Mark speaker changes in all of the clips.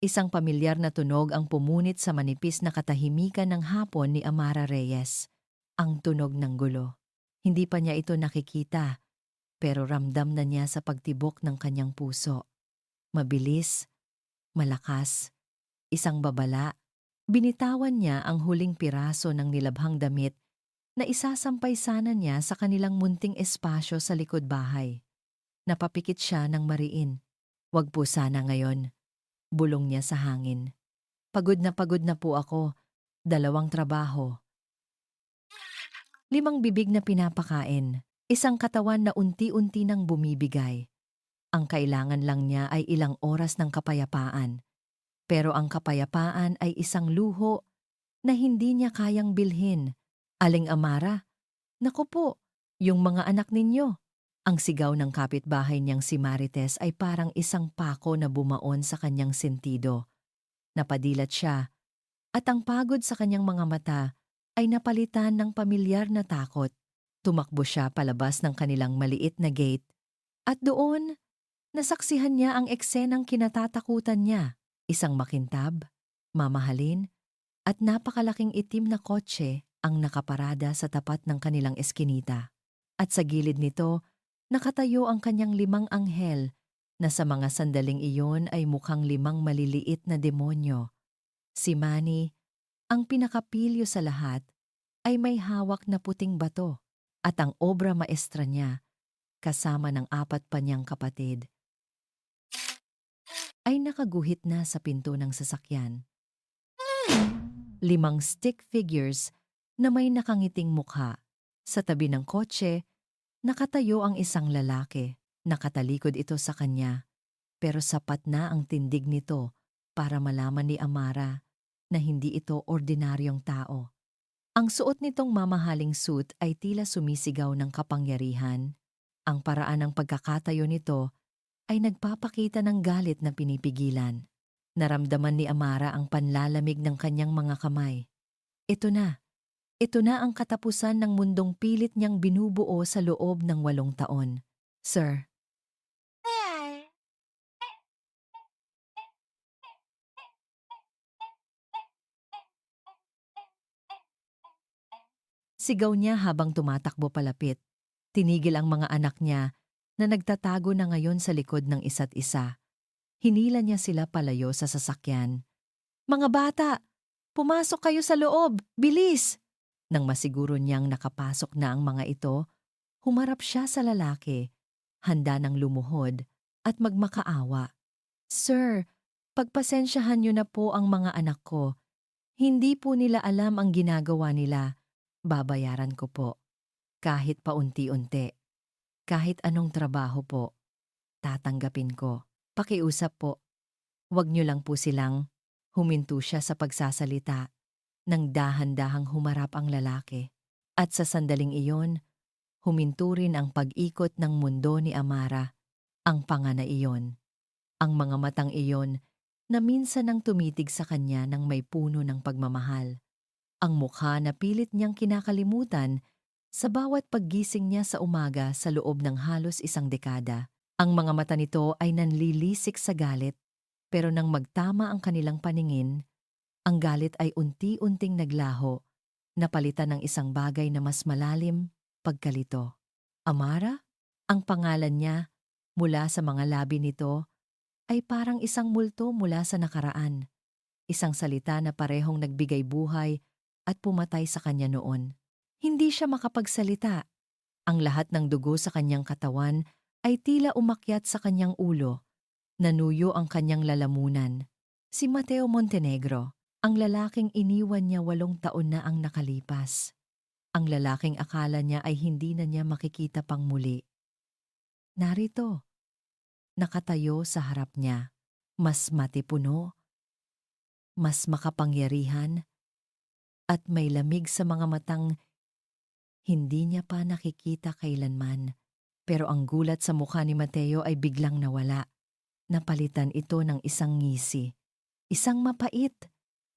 Speaker 1: Isang pamilyar na tunog ang pumunit sa manipis na katahimikan ng hapon ni Amara Reyes. Ang tunog ng gulo. Hindi pa niya ito nakikita, pero ramdam na niya sa pagtibok ng kanyang puso. Mabilis, malakas, isang babala. Binitawan niya ang huling piraso ng nilabhang damit na isasampay sana niya sa kanilang munting espasyo sa likod bahay. Napapikit siya ng mariin. "Wag po sana ngayon," bulong niya sa hangin. Pagod na po ako. 2 trabaho. 5 bibig na pinapakain. Isang katawan na unti-unti nang bumibigay. Ang kailangan lang niya ay ilang oras ng kapayapaan. Pero ang kapayapaan ay isang luho na hindi niya kayang bilhin. "Aling Amara, naku po, yung mga anak ninyo." Ang sigaw ng kapitbahay niyang si Marites ay parang isang pako na bumaon sa kanyang sentido. Napadilat siya, at ang pagod sa kanyang mga mata ay napalitan ng pamilyar na takot. Tumakbo siya palabas ng kanilang maliit na gate, at doon, nasaksihan niya ang eksenang kinatatakutan niya. Isang makintab, mamahalin, at napakalaking itim na kotse ang nakaparada sa tapat ng kanilang eskinita. At sa gilid nito, nakatayo ang kanyang 5 anghel na sa mga sandaling iyon ay mukhang 5 maliliit na demonyo. Si Manny, ang pinakapilyo sa lahat, ay may hawak na puting bato, at ang obra maestra niya, kasama ng 4 pa niyang kapatid, ay nakaguhit na sa pinto ng sasakyan. 5 stick figures na may nakangiting mukha. Sa tabi ng kotse, nakatayo ang isang lalaki. Nakatalikod ito sa kanya, pero sapat na ang tindig nito para malaman ni Amara na hindi ito ordinaryong tao. Ang suot nitong mamahaling suit ay tila sumisigaw ng kapangyarihan. Ang paraan ng pagkakatayo nito ay nagpapakita ng galit na pinipigilan. Naramdaman ni Amara ang panlalamig ng kanyang mga kamay. Ito na. Ito na ang katapusan ng mundong pilit niyang binubuo sa loob ng 8 taon. "Sir." Sigaw niya habang tumatakbo palapit. Tinigil ang mga anak niya na nagtatago na ngayon sa likod ng isa't isa. Hinila niya sila palayo sa sasakyan. "Mga bata, pumasok kayo sa loob! Bilis!" Nang masiguro niyang nakapasok na ang mga ito, humarap siya sa lalaki, handa ng lumuhod at magmakaawa. "Sir, pagpasensyahan niyo na po ang mga anak ko. Hindi po nila alam ang ginagawa nila. Babayaran ko po. Kahit paunti-unti. Kahit anong trabaho po. Tatanggapin ko. Pakiusap po. Huwag niyo lang po silang..." Huminto siya sa pagsasalita. Nang dahan-dahang humarap ang lalaki. At sa sandaling iyon, huminto rin ang pag-ikot ng mundo ni Amara. Ang panga na iyon. Ang mga matang iyon na minsan nang tumitig sa kanya ng may puno ng pagmamahal. Ang mukha na pilit niyang kinakalimutan sa bawat paggising niya sa umaga sa loob ng halos 1 dekada. Ang mga mata nito ay nanlilisik sa galit, pero nang magtama ang kanilang paningin, ang galit ay unti-unting naglaho, napalitan ng isang bagay na mas malalim, pagkalito. Amara? Ang pangalan niya, mula sa mga labi nito, ay parang isang multo mula sa nakaraan. Isang salita na parehong nagbigay buhay at pumatay sa kanya noon. Hindi siya makapagsalita. Ang lahat ng dugo sa kanyang katawan ay tila umakyat sa kanyang ulo. Nanuyo ang kanyang lalamunan. Si Mateo Montenegro, ang lalaking iniwan niya 8 taon na ang nakalipas. Ang lalaking akala niya ay hindi na niya makikita pang muli. Narito, nakatayo sa harap niya. Mas matipuno, mas makapangyarihan, at may lamig sa mga matang hindi niya pa nakikita kailanman. Pero ang gulat sa mukha ni Mateo ay biglang nawala. Napalitan ito ng isang ngisi. Isang mapait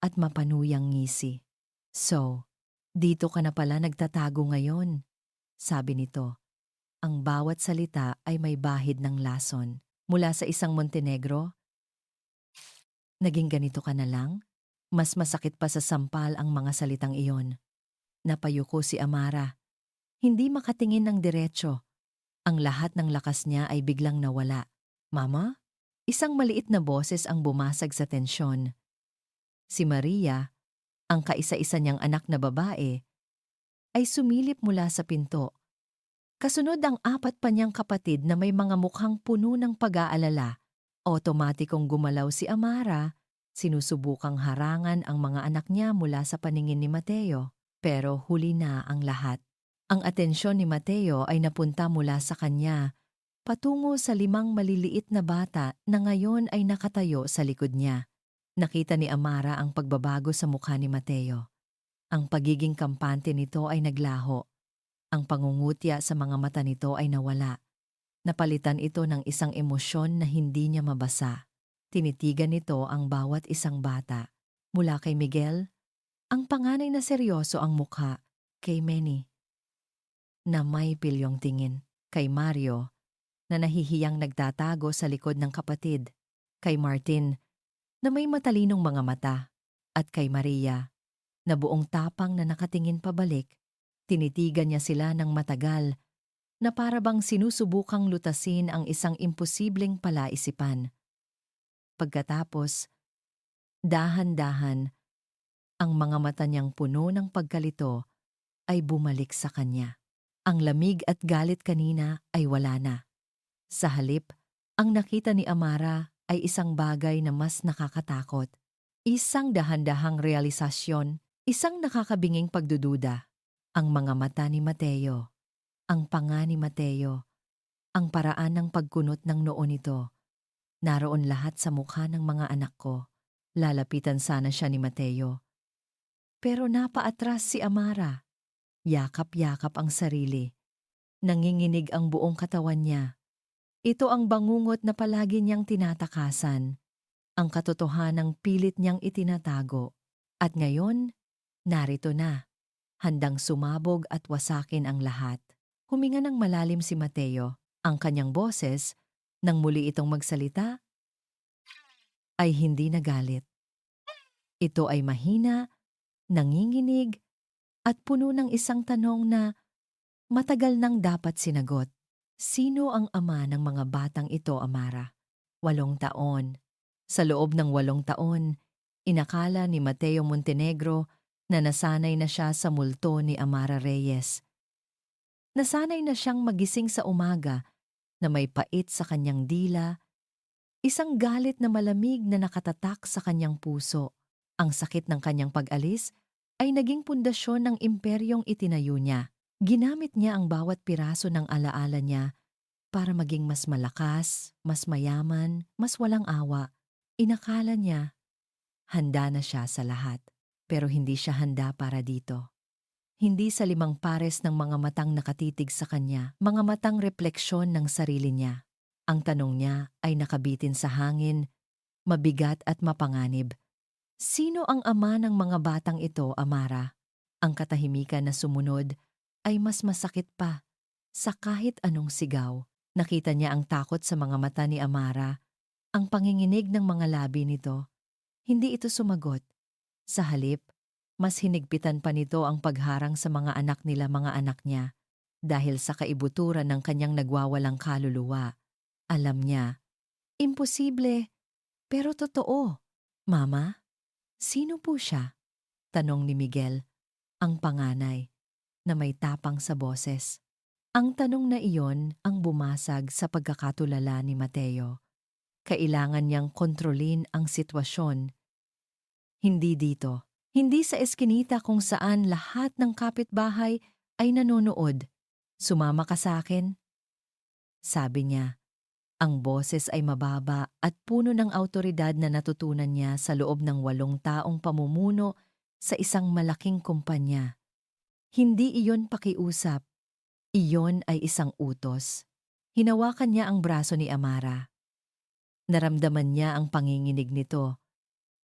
Speaker 1: at mapanuyang ngisi. "So, dito ka na pala nagtatago ngayon," sabi nito. Ang bawat salita ay may bahid ng lason. Mula sa isang Montenegro, Naging ganito ka na lang? Mas masakit pa sa sampal ang mga salitang iyon. Napayuko si Amara. Hindi makatingin ng diretso. Ang lahat ng lakas niya ay biglang nawala. Mama? Isang maliit na boses ang bumasag sa tensyon. Si Maria, ang kaisa-isa niyang anak na babae, ay sumilip mula sa pinto. Kasunod ang apat pa niyang kapatid na may mga mukhang puno ng pag-aalala. Otomatikong gumalaw si Amara, sinusubukang harangan ang mga anak niya mula sa paningin ni Mateo. Pero huli na ang lahat. Ang atensyon ni Mateo ay napunta mula sa kanya patungo sa 5 maliliit na bata na ngayon ay nakatayo sa likod niya. Nakita ni Amara ang pagbabago sa mukha ni Mateo. Ang pagiging kampante nito ay naglaho. Ang pangungutya sa mga mata nito ay nawala. Napalitan ito ng isang emosyon na hindi niya mabasa. Tinitigan nito ang bawat isang bata. Mula kay Miguel, ang panganay na seryoso ang mukha. Kay Manny, na may pilyong tingin. Kay Mario, na nahihiyang nagtatago sa likod ng kapatid. Kay Martin, na may matalinong mga mata. At kay Maria, na buong tapang na nakatingin pabalik. Tinitigan niya sila ng matagal, na para bang sinusubukang lutasin ang isang imposibleng palaisipan. Pagkatapos, dahan-dahan, ang mga mata niyang puno ng pagkalito ay bumalik sa kanya. Ang lamig at galit kanina ay wala na. Sa halip, ang nakita ni Amara ay isang bagay na mas nakakatakot. Isang dahan-dahang realisasyon, isang nakakabinging pagdududa. Ang mga mata ni Mateo, ang panga ni Mateo, ang paraan ng pagkunot ng noo nito. Naroon lahat sa mukha ng mga anak ko. Lalapitan sana siya ni Mateo. Pero napaatras si Amara. Yakap-yakap ang sarili. Nanginginig ang buong katawan niya. Ito ang bangungot na palagi niyang tinatakasan. Ang katotohanang pilit niyang itinatago. At ngayon, narito na. Handang sumabog at wasakin ang lahat. Huminga ng malalim si Mateo. Ang kanyang boses, nang muli itong magsalita, ay hindi nagalit. Ito ay mahina, nanginginig, at puno ng isang tanong na matagal nang dapat sinagot. Sino ang ama ng mga batang ito, Amara? 8 taon. Sa loob ng 8 taon, inakala ni Mateo Montenegro na nasanay na siya sa multo ni Amara Reyes. Nasanay na siyang magising sa umaga na may pait sa kanyang dila, isang galit na malamig na nakatatak sa kanyang puso. Ang sakit ng kanyang pag-alis ay naging pundasyon ng imperyong itinayo niya. Ginamit niya ang bawat piraso ng alaala niya para maging mas malakas, mas mayaman, mas walang awa. Inakala niya, handa na siya sa lahat. Pero hindi siya handa para dito. Hindi sa 5 pares ng mga matang nakatitig sa kanya, mga matang refleksyon ng sarili niya. Ang tanong niya ay nakabitin sa hangin, mabigat at mapanganib. Sino ang ama ng mga batang ito, Amara? Ang katahimikan na sumunod ay mas masakit pa. Sa kahit anong sigaw, nakita niya ang takot sa mga mata ni Amara, ang panginginig ng mga labi nito. Hindi ito sumagot. Sa halip, mas hinigpitan pa nito ang pagharang sa mga anak niya. Dahil sa kaibuturan ng kanyang nagwawalang kaluluwa. Alam niya, imposible, pero totoo. Mama, sino po siya? Tanong ni Miguel, ang panganay, na may tapang sa boses. Ang tanong na iyon ang bumasag sa pagkakatulala ni Mateo. Kailangan niyang kontrolin ang sitwasyon. Hindi dito. Hindi sa eskinita kung saan lahat ng kapitbahay ay nanonood. Sumama ka sa akin? Sabi niya. Ang boses ay mababa at puno ng awtoridad na natutunan niya sa loob ng 8 taong pamumuno sa isang malaking kumpanya. Hindi iyon pakiusap. Iyon ay isang utos. Hinawakan niya ang braso ni Amara. Naramdaman niya ang panginginig nito,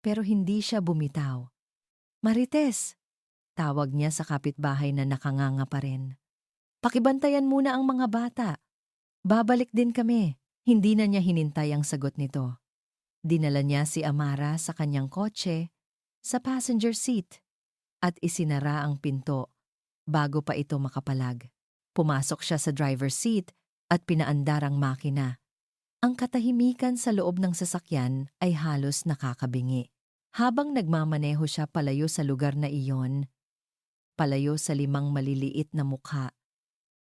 Speaker 1: pero hindi siya bumitaw. Marites, tawag niya sa kapitbahay na nakanganga pa rin. Pakibantayan muna ang mga bata. Babalik din kami. Hindi na niya hinintay ang sagot nito. Dinala niya si Amara sa kanyang kotse, sa passenger seat, at isinara ang pinto bago pa ito makapalag. Pumasok siya sa driver's seat at pinaandar ang makina. Ang katahimikan sa loob ng sasakyan ay halos nakakabingi. Habang nagmamaneho siya palayo sa lugar na iyon, palayo sa 5 maliliit na mukha,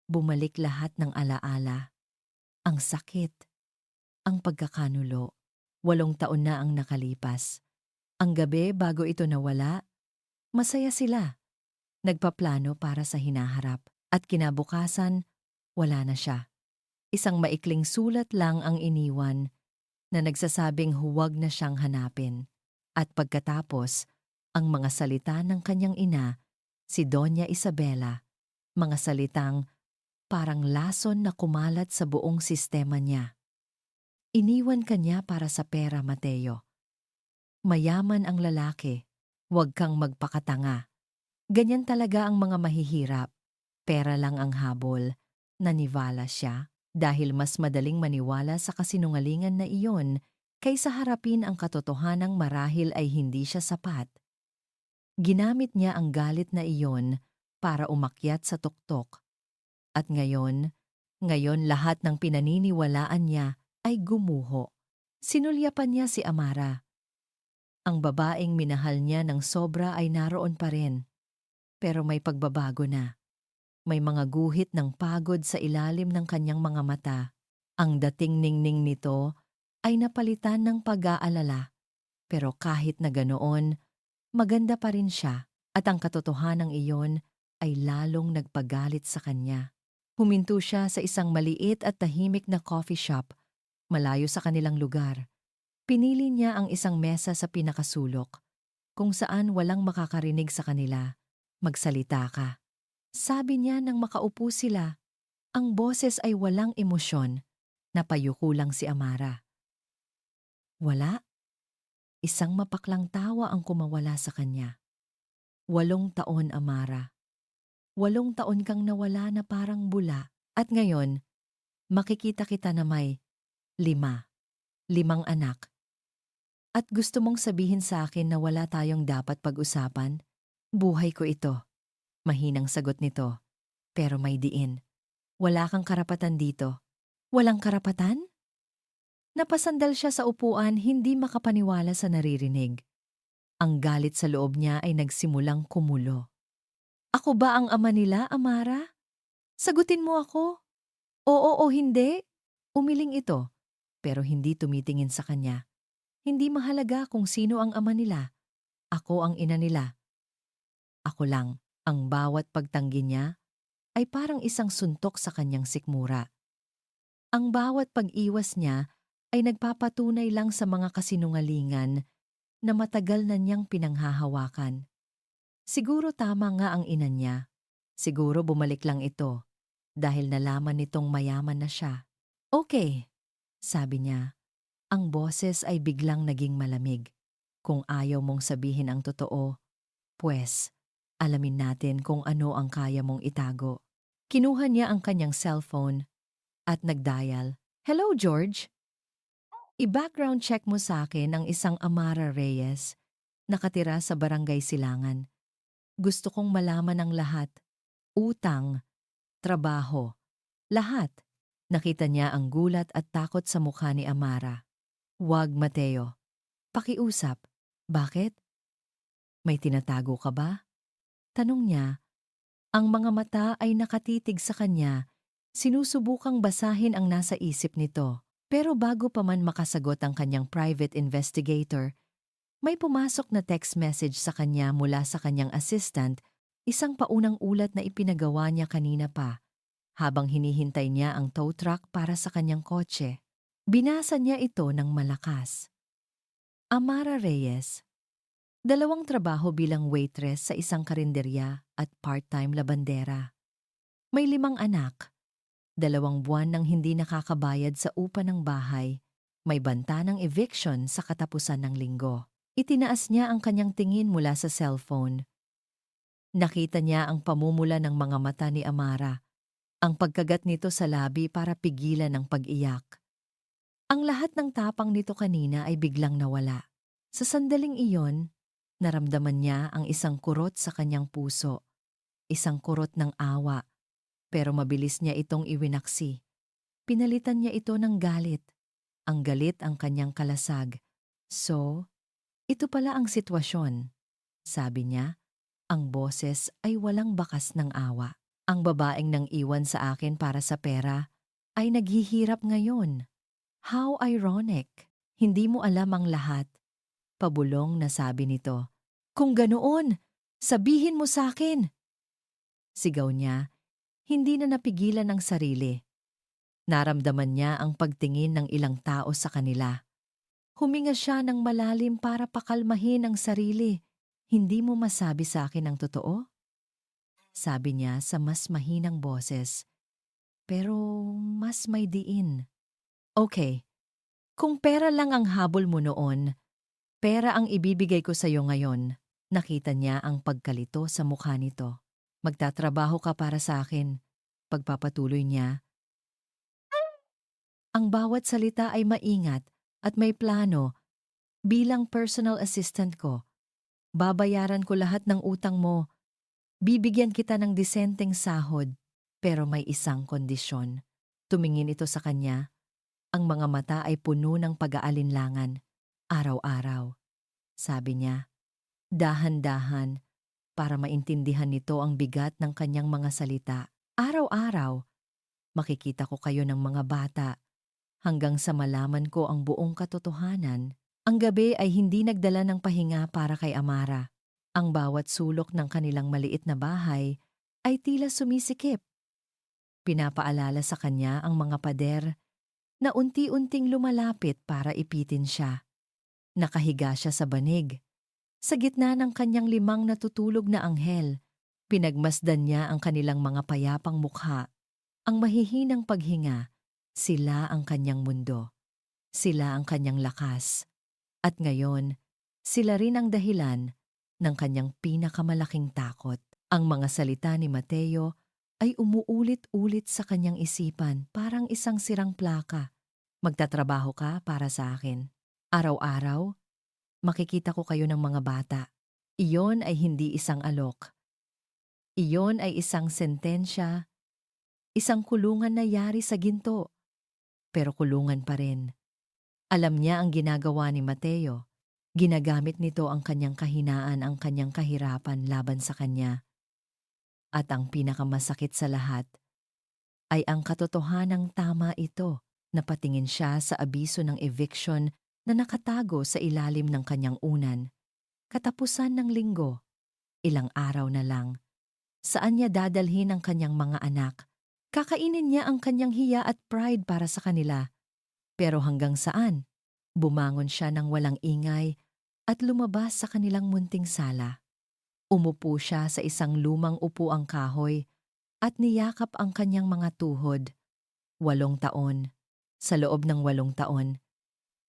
Speaker 1: bumalik lahat ng alaala. Ang sakit, ang pagkakanulo. 8 taon na ang nakalipas. Ang gabi bago ito nawala, masaya sila. Nagpaplano para sa hinaharap. At kinabukasan, wala na siya. Isang maikling sulat lang ang iniwan na nagsasabing huwag na siyang hanapin. At pagkatapos, ang mga salita ng kanyang ina, si Doña Isabela, mga salitang parang lason na kumalat sa buong sistema niya. Iniwan kanya para sa pera, Mateo. Mayaman ang lalaki, huwag kang magpakatanga. Ganyan talaga ang mga mahihirap. Pera lang ang habol. Naniwala siya dahil mas madaling maniwala sa kasinungalingan na iyon kaysa harapin ang katotohanang marahil ay hindi siya sapat. Ginamit niya ang galit na iyon para umakyat sa tuktok. At ngayon lahat ng pinaniniwalaan niya ay gumuho. Sinulyapan niya si Amara. Ang babaeng minahal niya ng sobra ay naroon pa rin. Pero may pagbabago na. May mga guhit ng pagod sa ilalim ng kanyang mga mata. Ang dating ningning nito ay napalitan ng pag-aalala. Pero kahit na ganoon, maganda pa rin siya at ang katotohanang iyon ay lalong nagpagalit sa kanya. Huminto siya sa isang maliit at tahimik na coffee shop, malayo sa kanilang lugar. Pinili niya ang isang mesa sa pinakasulok, kung saan walang makakarinig sa kanila. Magsalita ka. Sabi niya nang makaupo sila. Ang boses ay walang emosyon. Napayuko lang si Amara. Wala. Isang mapaklang tawa ang kumawala sa kanya. 8 taon, Amara. 8 taon kang nawala na parang bula. At ngayon, makikita kita na may 5 anak. At gusto mong sabihin sa akin na wala tayong dapat pag-usapan? Buhay ko ito. Mahinang sagot nito. Pero may diin. Wala kang karapatan dito. Walang karapatan? Napasandal siya sa upuan, hindi makapaniwala sa naririnig. Ang galit sa loob niya ay nagsimulang kumulo. Ako ba ang ama nila, Amara? Sagutin mo ako. Oo o hindi? Umiling ito, pero hindi tumitingin sa kanya. Hindi mahalaga kung sino ang ama nila. Ako ang ina nila. Ako lang. Ang bawat pagtanggi niya ay parang isang suntok sa kanyang sikmura. Ang bawat pag-iwas niya ay nagpapatunay lang sa mga kasinungalingan na matagal na niyang pinanghahawakan. Siguro tama nga ang ina niya. Siguro bumalik lang ito dahil nalaman nitong mayaman na siya. Okay, sabi niya. Ang boses ay biglang naging malamig. Kung ayaw mong sabihin ang totoo, pues, alamin natin kung ano ang kaya mong itago. Kinuha niya ang kanyang cellphone at nagdial. Hello, George. I-background check mo sa akin ang isang Amara Reyes, nakatira sa Barangay Silangan. Gusto kong malaman ang lahat. Utang, trabaho, lahat. Nakita niya ang gulat at takot sa mukha ni Amara. Wag, Mateo. Pakiusap. Bakit? May tinatago ka ba? Tanong niya. Ang mga mata ay nakatitig sa kanya, sinusubukang basahin ang nasa isip nito. Pero bago pa man makasagot ang kanyang private investigator, may pumasok na text message sa kanya mula sa kanyang assistant, isang paunang ulat na ipinagawa niya kanina pa, habang hinihintay niya ang tow truck para sa kanyang kotse. Binasa niya ito ng malakas. Amara Reyes, 2 trabaho bilang waitress sa isang karinderya at part-time labandera. May 5 anak. 2 buwan nang hindi nakakabayad sa upa ng bahay. May banta ng eviction sa katapusan ng linggo. Itinaas niya ang kanyang tingin mula sa cellphone. Nakita niya ang pamumula ng mga mata ni Amara, ang pagkagat nito sa labi para pigilan ang pag-iyak. Ang lahat ng tapang nito kanina ay biglang nawala. Sa sandaling iyon, naramdaman niya ang isang kurot sa kanyang puso, isang kurot ng awa, pero mabilis niya itong iwinaksi. Pinalitan niya ito ng galit. Ang galit ang kanyang kalasag. So, ito pala ang sitwasyon. Sabi niya, ang boses ay walang bakas ng awa. Ang babaeng nang iwan sa akin para sa pera ay naghihirap ngayon. How ironic. Hindi mo alam ang lahat. Pabulong na sabi nito. Kung ganoon, sabihin mo sa akin. Sigaw niya, hindi na napigilan ang sarili. Naramdaman niya ang pagtingin ng ilang tao sa kanila. Huminga siya ng malalim para pakalmahin ang sarili. Hindi mo masabi sa akin ang totoo? Sabi niya sa mas mahinang boses, pero mas may diin. Okay, kung pera lang ang habol mo noon, pera ang ibibigay ko sa iyo ngayon. Nakita niya ang pagkalito sa mukha nito. Magtatrabaho ka para sa akin. Pagpapatuloy niya, ang bawat salita ay maingat at may plano. Bilang personal assistant ko, babayaran ko lahat ng utang mo. Bibigyan kita ng disenteng sahod, pero may isang kondisyon. Tumingin ito sa kanya. Ang mga mata ay puno ng pag-aalinlangan. Araw-araw. Sabi niya, dahan-dahan, para maintindihan nito ang bigat ng kanyang mga salita. Araw-araw, makikita ko kayo ng mga bata. Hanggang sa malaman ko ang buong katotohanan, ang gabi ay hindi nagdala ng pahinga para kay Amara. Ang bawat sulok ng kanilang maliit na bahay ay tila sumisikip. Pinapaalala sa kanya ang mga pader na unti-unting lumalapit para ipitin siya. Nakahiga siya sa banig. Sa gitna ng kanyang 5 natutulog na anghel, pinagmasdan niya ang kanilang mga payapang mukha. Ang mahihinang paghinga, sila ang kanyang mundo. Sila ang kanyang lakas. At ngayon, sila rin ang dahilan ng kanyang pinakamalaking takot. Ang mga salita ni Mateo ay umuulit-ulit sa kanyang isipan parang isang sirang plaka. Magtatrabaho ka para sa akin. Araw-araw, makikita ko kayo ng mga bata. Iyon ay hindi isang alok. Iyon ay isang sentensya, isang kulungan na yari sa ginto. Pero kulungan pa rin. Alam niya ang ginagawa ni Mateo. Ginagamit nito ang kanyang kahinaan, ang kanyang kahirapan laban sa kanya. At ang pinakamasakit sa lahat ay ang katotohanang tama ito na patingin siya sa abiso ng eviction na nakatago sa ilalim ng kanyang unan. Katapusan ng linggo, ilang araw na lang. Saan niya dadalhin ang kanyang mga anak? Kakainin niya ang kanyang hiya at pride para sa kanila. Pero hanggang saan? Bumangon siya ng walang ingay at lumabas sa kanilang munting sala. Umupo siya sa isang lumang upuang kahoy at niyakap ang kanyang mga tuhod. 8 taon. Sa loob ng 8 taon,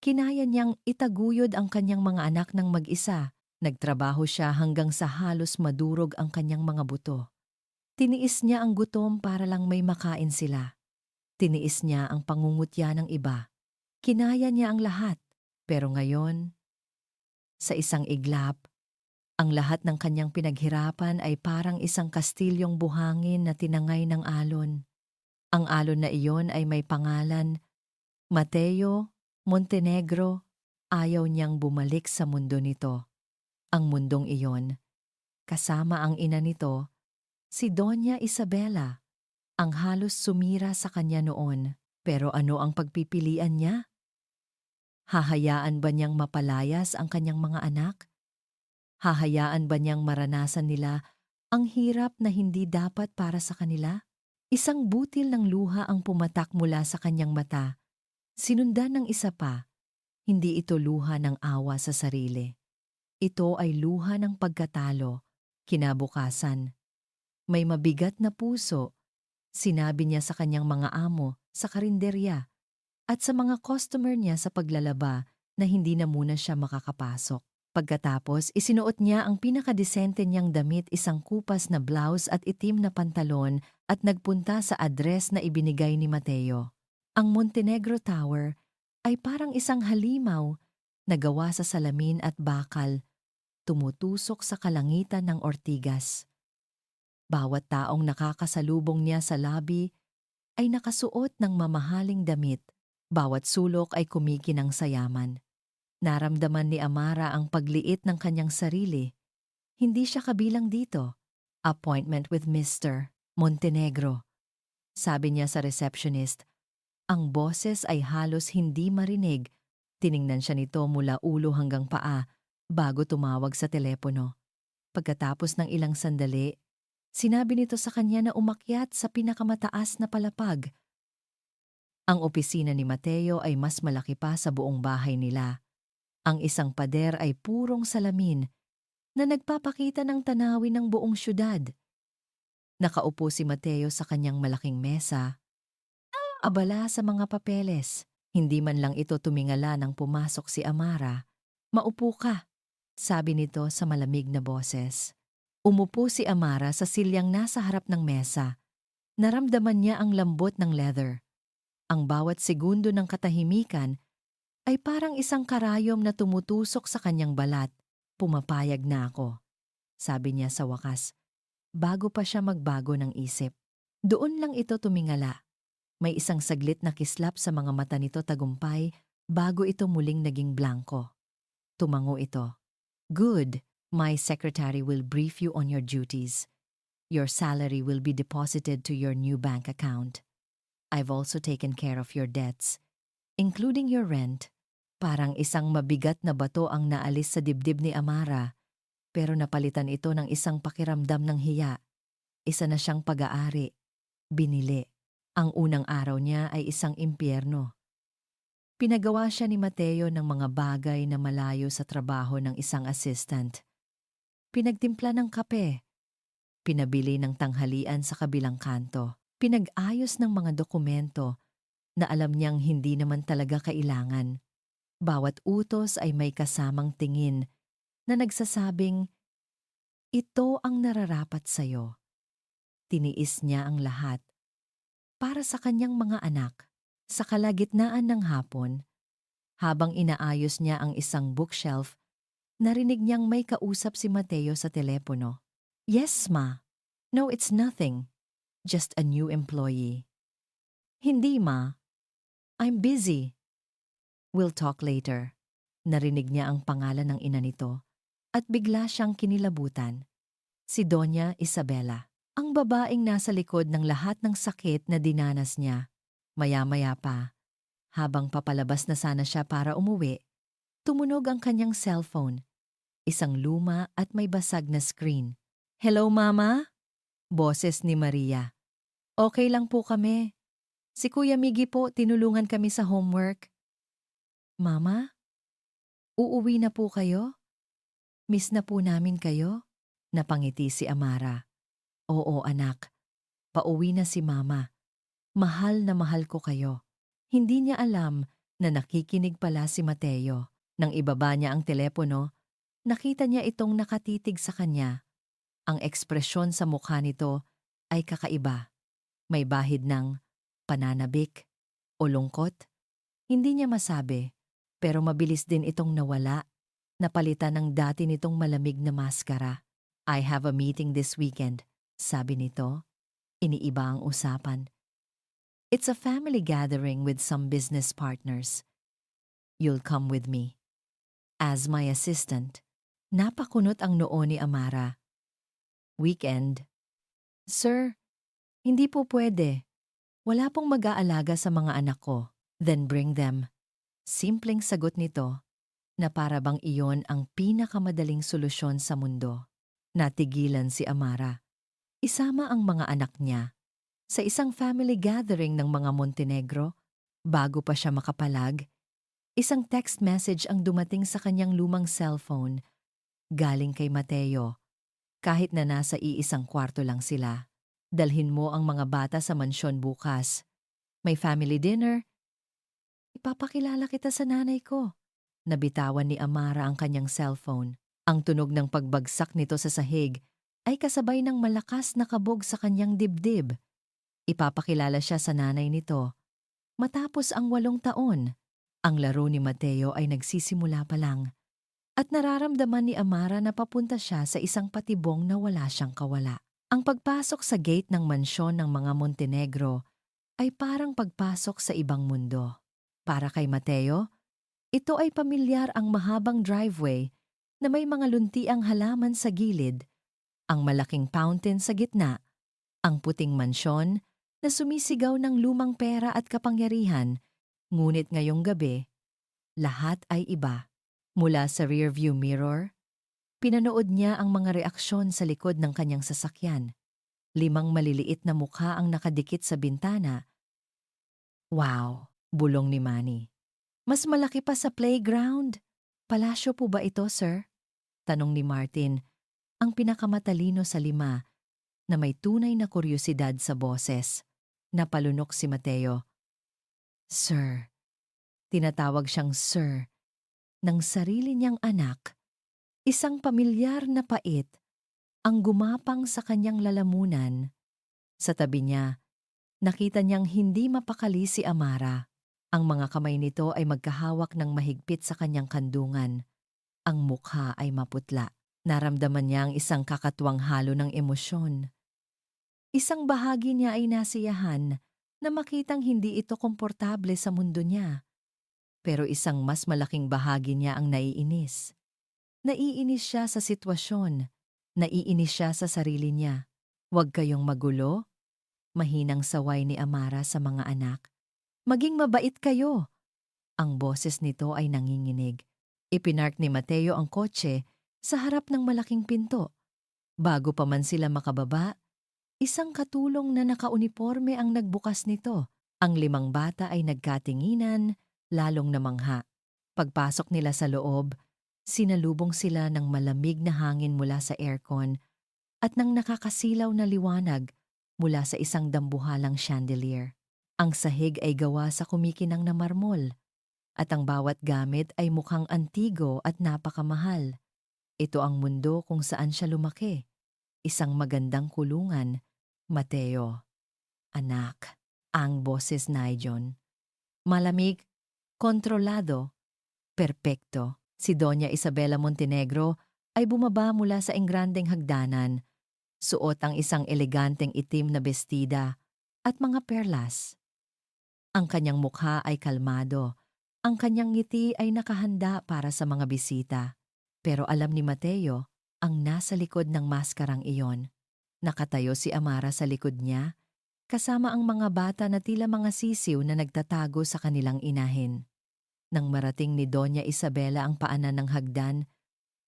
Speaker 1: kinaya niyang itaguyod ang kanyang mga anak ng mag-isa. Nagtrabaho siya hanggang sa halos madurog ang kanyang mga buto. Tiniis niya ang gutom para lang may makain sila. Tiniis niya ang pangungutya ng iba. Kinaya niya ang lahat. Pero ngayon, sa isang iglap, ang lahat ng kanyang pinaghirapan ay parang isang kastilyong buhangin na tinangay ng alon. Ang alon na iyon ay may pangalan, Mateo Montenegro. Ayaw niyang bumalik sa mundo nito. Ang mundong iyon, kasama ang ina nito, si Doña Isabela, ang halos sumira sa kanya noon. Pero ano ang pagpipilian niya? Hahayaan ba niyang mapalayas ang kanyang mga anak? Hahayaan ba niyang maranasan nila ang hirap na hindi dapat para sa kanila? Isang butil ng luha ang pumatak mula sa kanyang mata. Sinundan ng isa pa. Hindi ito luha ng awa sa sarili. Ito ay luha ng pagkatalo. Kinabukasan, may mabigat na puso. Sinabi niya sa kanyang mga amo sa karinderya at sa mga customer niya sa paglalaba na hindi na muna siya makakapasok. Pagkatapos, isinuot niya ang pinakadesente niyang damit, isang kupas na blouse at itim na pantalon at nagpunta sa address na ibinigay ni Mateo. Ang Montenegro Tower ay parang isang halimaw na gawa sa salamin at bakal, tumutusok sa kalangitan ng Ortigas. Bawat taong nakakasalubong niya sa lobby ay nakasuot ng mamahaling damit. Bawat sulok ay kumikinang sa yaman. Naramdaman ni Amara ang pagliit ng kanyang sarili. Hindi siya kabilang dito. Appointment with Mr. Montenegro. Sabi niya sa receptionist. Ang boses ay halos hindi marinig. Tiningnan siya nito mula ulo hanggang paa bago tumawag sa telepono. Pagkatapos ng ilang sandali, sinabi nito sa kanya na umakyat sa pinakamataas na palapag. Ang opisina ni Mateo ay mas malaki pa sa buong bahay nila. Ang isang pader ay purong salamin na nagpapakita ng tanawin ng buong syudad. Nakaupo si Mateo sa kanyang malaking mesa, abala sa mga papeles. Hindi man lang ito tumingala nang pumasok si Amara. "Maupo ka," sabi nito sa malamig na boses. Umupo si Amara sa silyang nasa harap ng mesa. Naramdaman niya ang lambot ng leather. Ang bawat segundo ng katahimikan ay parang isang karayom na tumutusok sa kanyang balat. "Pumapayag na ako," sabi niya sa wakas, bago pa siya magbago ng isip. Doon lang ito tumingala. May isang saglit na kislap sa mga mata nito tagumpay bago ito muling naging blanko. Tumango ito. "Good. My secretary will brief you on your duties. Your salary will be deposited to your new bank account. I've also taken care of your debts, including your rent." Parang isang mabigat na bato ang naalis sa dibdib ni Amara, pero napalitan ito ng isang pakiramdam ng hiya. Isa na siyang pag-aari. Binili. Ang unang araw niya ay isang impyerno. Pinagawa siya ni Mateo ng mga bagay na malayo sa trabaho ng isang assistant. Pinagtimpla ng kape. Pinabili ng tanghalian sa kabilang kanto. Pinag-ayos ng mga dokumento na alam niyang hindi naman talaga kailangan. Bawat utos ay may kasamang tingin na nagsasabing, "Ito ang nararapat sa'yo." Tiniis niya ang lahat. Para sa kanyang mga anak, sa kalagitnaan ng hapon, habang inaayos niya ang isang bookshelf, narinig niyang may kausap si Mateo sa telepono. "Yes, ma. No, it's nothing. Just a new employee." "Hindi, ma. I'm busy. We'll talk later." Narinig niya ang pangalan ng ina nito at bigla siyang kinilabutan. Si Doña Isabela. Ang babaeng nasa likod ng lahat ng sakit na dinanas niya. Maya-maya pa, habang papalabas na sana siya para umuwi, tumunog ang kanyang cellphone. Isang luma at may basag na screen. "Hello, Mama?" Boses ni Maria. "Okay lang po kami. Si Kuya Miggy po, tinulungan kami sa homework." "Mama? Uuwi na po kayo? Miss na po namin kayo?" Napangiti si Amara. "Oo, anak. Pauwi na si Mama. Mahal na mahal ko kayo." Hindi niya alam na nakikinig pala si Mateo. Nang ibaba niya ang telepono, nakita niya itong nakatitig sa kanya. Ang ekspresyon sa mukha nito ay kakaiba. May bahid ng pananabik o lungkot. Hindi niya masabi, pero mabilis din itong nawala. Napalitan ng dati nitong malamig na maskara. "I have a meeting this weekend," sabi nito. Iniiba ang usapan. "It's a family gathering with some business partners. You'll come with me." As my assistant, napakunot ang noo ni Amara. "Weekend?" "Sir, hindi po pwede. Wala pong mag-aalaga sa mga anak ko." "Then bring them." Simpleng sagot nito na para bang iyon ang pinakamadaling solusyon sa mundo. Natigilan si Amara. Isama ang mga anak niya sa isang family gathering ng mga Montenegro. Bago pa siya makapalag, isang text message ang dumating sa kanyang lumang cellphone. Galing kay Mateo. "Kahit na nasa iisang kwarto lang sila, dalhin mo ang mga bata sa mansyon bukas. May family dinner. Ipapakilala kita sa nanay ko." Nabitawan ni Amara ang kanyang cellphone. Ang tunog ng pagbagsak nito sa sahig ay kasabay ng malakas na kabog sa kanyang dibdib. Ipapakilala siya sa nanay nito. Matapos ang 8 taon, Ang laro ni Mateo ay nagsisimula pa lang at nararamdaman ni Amara na papunta siya sa isang patibong na wala siyang kawala. Ang pagpasok sa gate ng mansyon ng mga Montenegro ay parang pagpasok sa ibang mundo. Para kay Mateo, ito ay pamilyar ang mahabang driveway na may mga luntiang halaman sa gilid, ang malaking fountain sa gitna, ang puting mansyon na sumisigaw ng lumang pera at kapangyarihan, ngunit ngayong gabi, lahat ay iba. Mula sa rearview mirror, pinanood niya ang mga reaksyon sa likod ng kanyang sasakyan. 5 maliliit na mukha ang nakadikit sa bintana. Wow, bulong ni Manny. Mas malaki pa sa playground. Palasyo po ba ito, sir? Tanong ni Martin, ang pinakamatalino sa 5 na may tunay na kuryosidad sa boses. Napalunok si Mateo. Sir, tinatawag siyang sir ng sarili niyang anak. Isang pamilyar na pait ang gumapang sa kanyang lalamunan. Sa tabi niya, nakita niyang hindi mapakali si Amara. Ang mga kamay nito ay magkahawak ng mahigpit sa kanyang kandungan. Ang mukha ay maputla. Naramdaman niya ang isang kakatuwang halo ng emosyon. Isang bahagi niya ay nasiyahan na makitang hindi ito komportable sa mundo niya. Pero isang mas malaking bahagi niya ang naiinis. Naiinis siya sa sitwasyon. Naiinis siya sa sarili niya. Huwag kayong magulo. Mahinang saway ni Amara sa mga anak. Maging mabait kayo. Ang boses nito ay nanginginig. Ipinark ni Mateo ang kotse sa harap ng malaking pinto. Bago pa man sila makababa, isang katulong na nakauniporme ang nagbukas nito. Ang 5 bata ay nagkatinginan, lalong namangha. Pagpasok nila sa loob, sinalubong sila ng malamig na hangin mula sa aircon at ng nakakasilaw na liwanag mula sa isang dambuhalang chandelier. Ang sahig ay gawa sa kumikinang na marmol at ang bawat gamit ay mukhang antigo at napakamahal. Ito ang mundo kung saan siya lumaki. Isang magandang kulungan, Mateo. Anak, ang boses ni John. Malamig, kontrolado, perpekto. Si Doña Isabela Montenegro ay bumaba mula sa engrandeng hagdanan. Suot ang isang eleganteng itim na bestida at mga perlas. Ang kanyang mukha ay kalmado. Ang kanyang ngiti ay nakahanda para sa mga bisita. Pero alam ni Mateo ang nasa likod ng maskarang iyon. Nakatayo si Amara sa likod niya, kasama ang mga bata na tila mga sisiw na nagtatago sa kanilang inahin. Nang marating ni Doña Isabela ang paanan ng hagdan,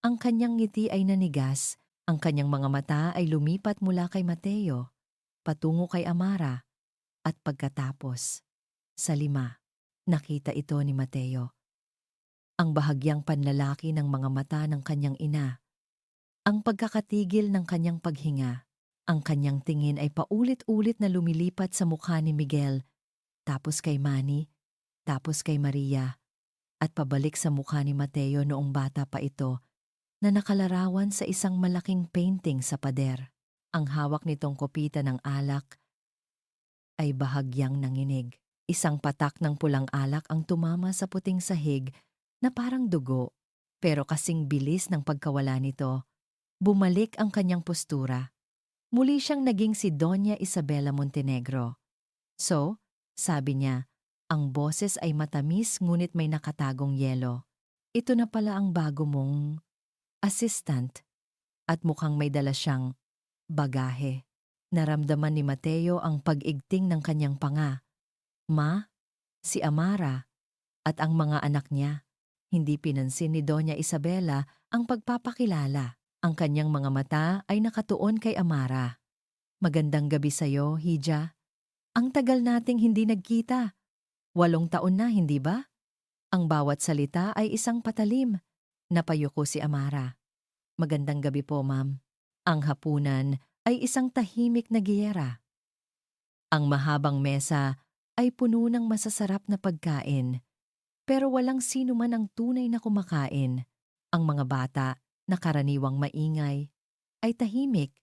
Speaker 1: ang kanyang ngiti ay nanigas, ang kanyang mga mata ay lumipat mula kay Mateo, patungo kay Amara, at pagkatapos, sa 5, nakita ito ni Mateo. Ang bahagyang panlalaki ng mga mata ng kanyang ina, ang pagkakatigil ng kanyang paghinga, ang kanyang tingin ay paulit-ulit na lumilipat sa mukha ni Miguel, tapos kay Manny, tapos kay Maria, at pabalik sa mukha ni Mateo noong bata pa ito na nakalarawan sa isang malaking painting sa pader. Ang hawak nitong kopita ng alak ay bahagyang nanginig. Isang patak ng pulang alak ang tumama sa puting sahig na parang dugo, pero kasing bilis ng pagkawala nito, bumalik ang kanyang postura. Muli siyang naging si Doña Isabela Montenegro. So, sabi niya, ang boses ay matamis ngunit may nakatagong yelo. Ito na pala ang bago mong assistant, at mukhang may dala siyang bagahe. Naramdaman ni Mateo ang pag-igting ng kanyang panga. Si Amara, at ang mga anak niya. Hindi pinansin ni Doña Isabela ang pagpapakilala. Ang kanyang mga mata ay nakatuon kay Amara. Magandang gabi sa'yo, Hija. Ang tagal nating hindi nagkita. 8 taon na, hindi ba? Ang bawat salita ay isang patalim. Napayuko si Amara. Magandang gabi po, ma'am. Ang hapunan ay isang tahimik na giyera. Ang mahabang mesa ay puno ng masasarap na pagkain, pero walang sino man ang tunay na kumakain. Ang mga bata, na karaniwang maingay, ay tahimik.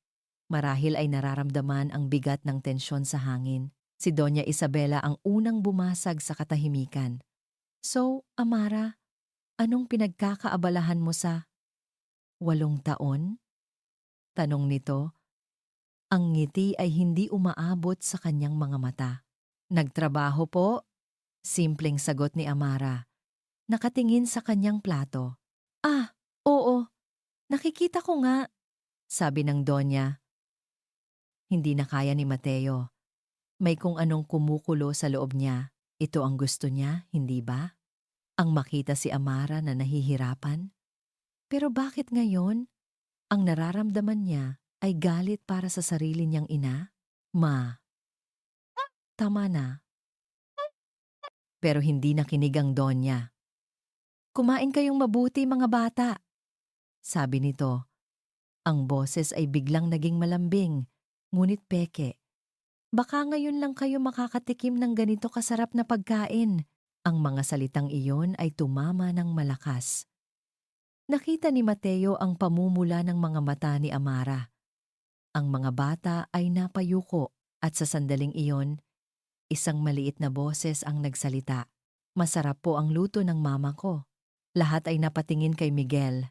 Speaker 1: Marahil ay nararamdaman ang bigat ng tensyon sa hangin. Si Doña Isabela ang unang bumasag sa katahimikan. So, Amara, anong pinagkakaabalahan mo sa 8 taon? Tanong nito. Ang ngiti ay hindi umaabot sa kanyang mga mata. Nagtrabaho po, simpleng sagot ni Amara. Nakatingin sa kanyang plato. Ah, oo, nakikita ko nga, sabi ng Donya. Hindi na kaya ni Mateo. May kung anong kumukulo sa loob niya. Ito ang gusto niya, hindi ba? Ang makita si Amara na nahihirapan. Pero bakit ngayon? Ang nararamdaman niya ay galit para sa sarili niyang ina? Ma, tama na. Pero hindi nakinig ang Donya. Kumain kayong mabuti mga bata, sabi nito. Ang boses ay biglang naging malambing, ngunit peke. Baka ngayon lang kayo makakatikim ng ganito kasarap na pagkain. Ang mga salitang iyon ay tumama ng malakas. Nakita ni Mateo ang pamumula ng mga mata ni Amara. Ang mga bata ay napayuko at sa sandaling iyon, isang maliit na boses ang nagsalita. Masarap po ang luto ng mama ko. Lahat ay napatingin kay Miguel.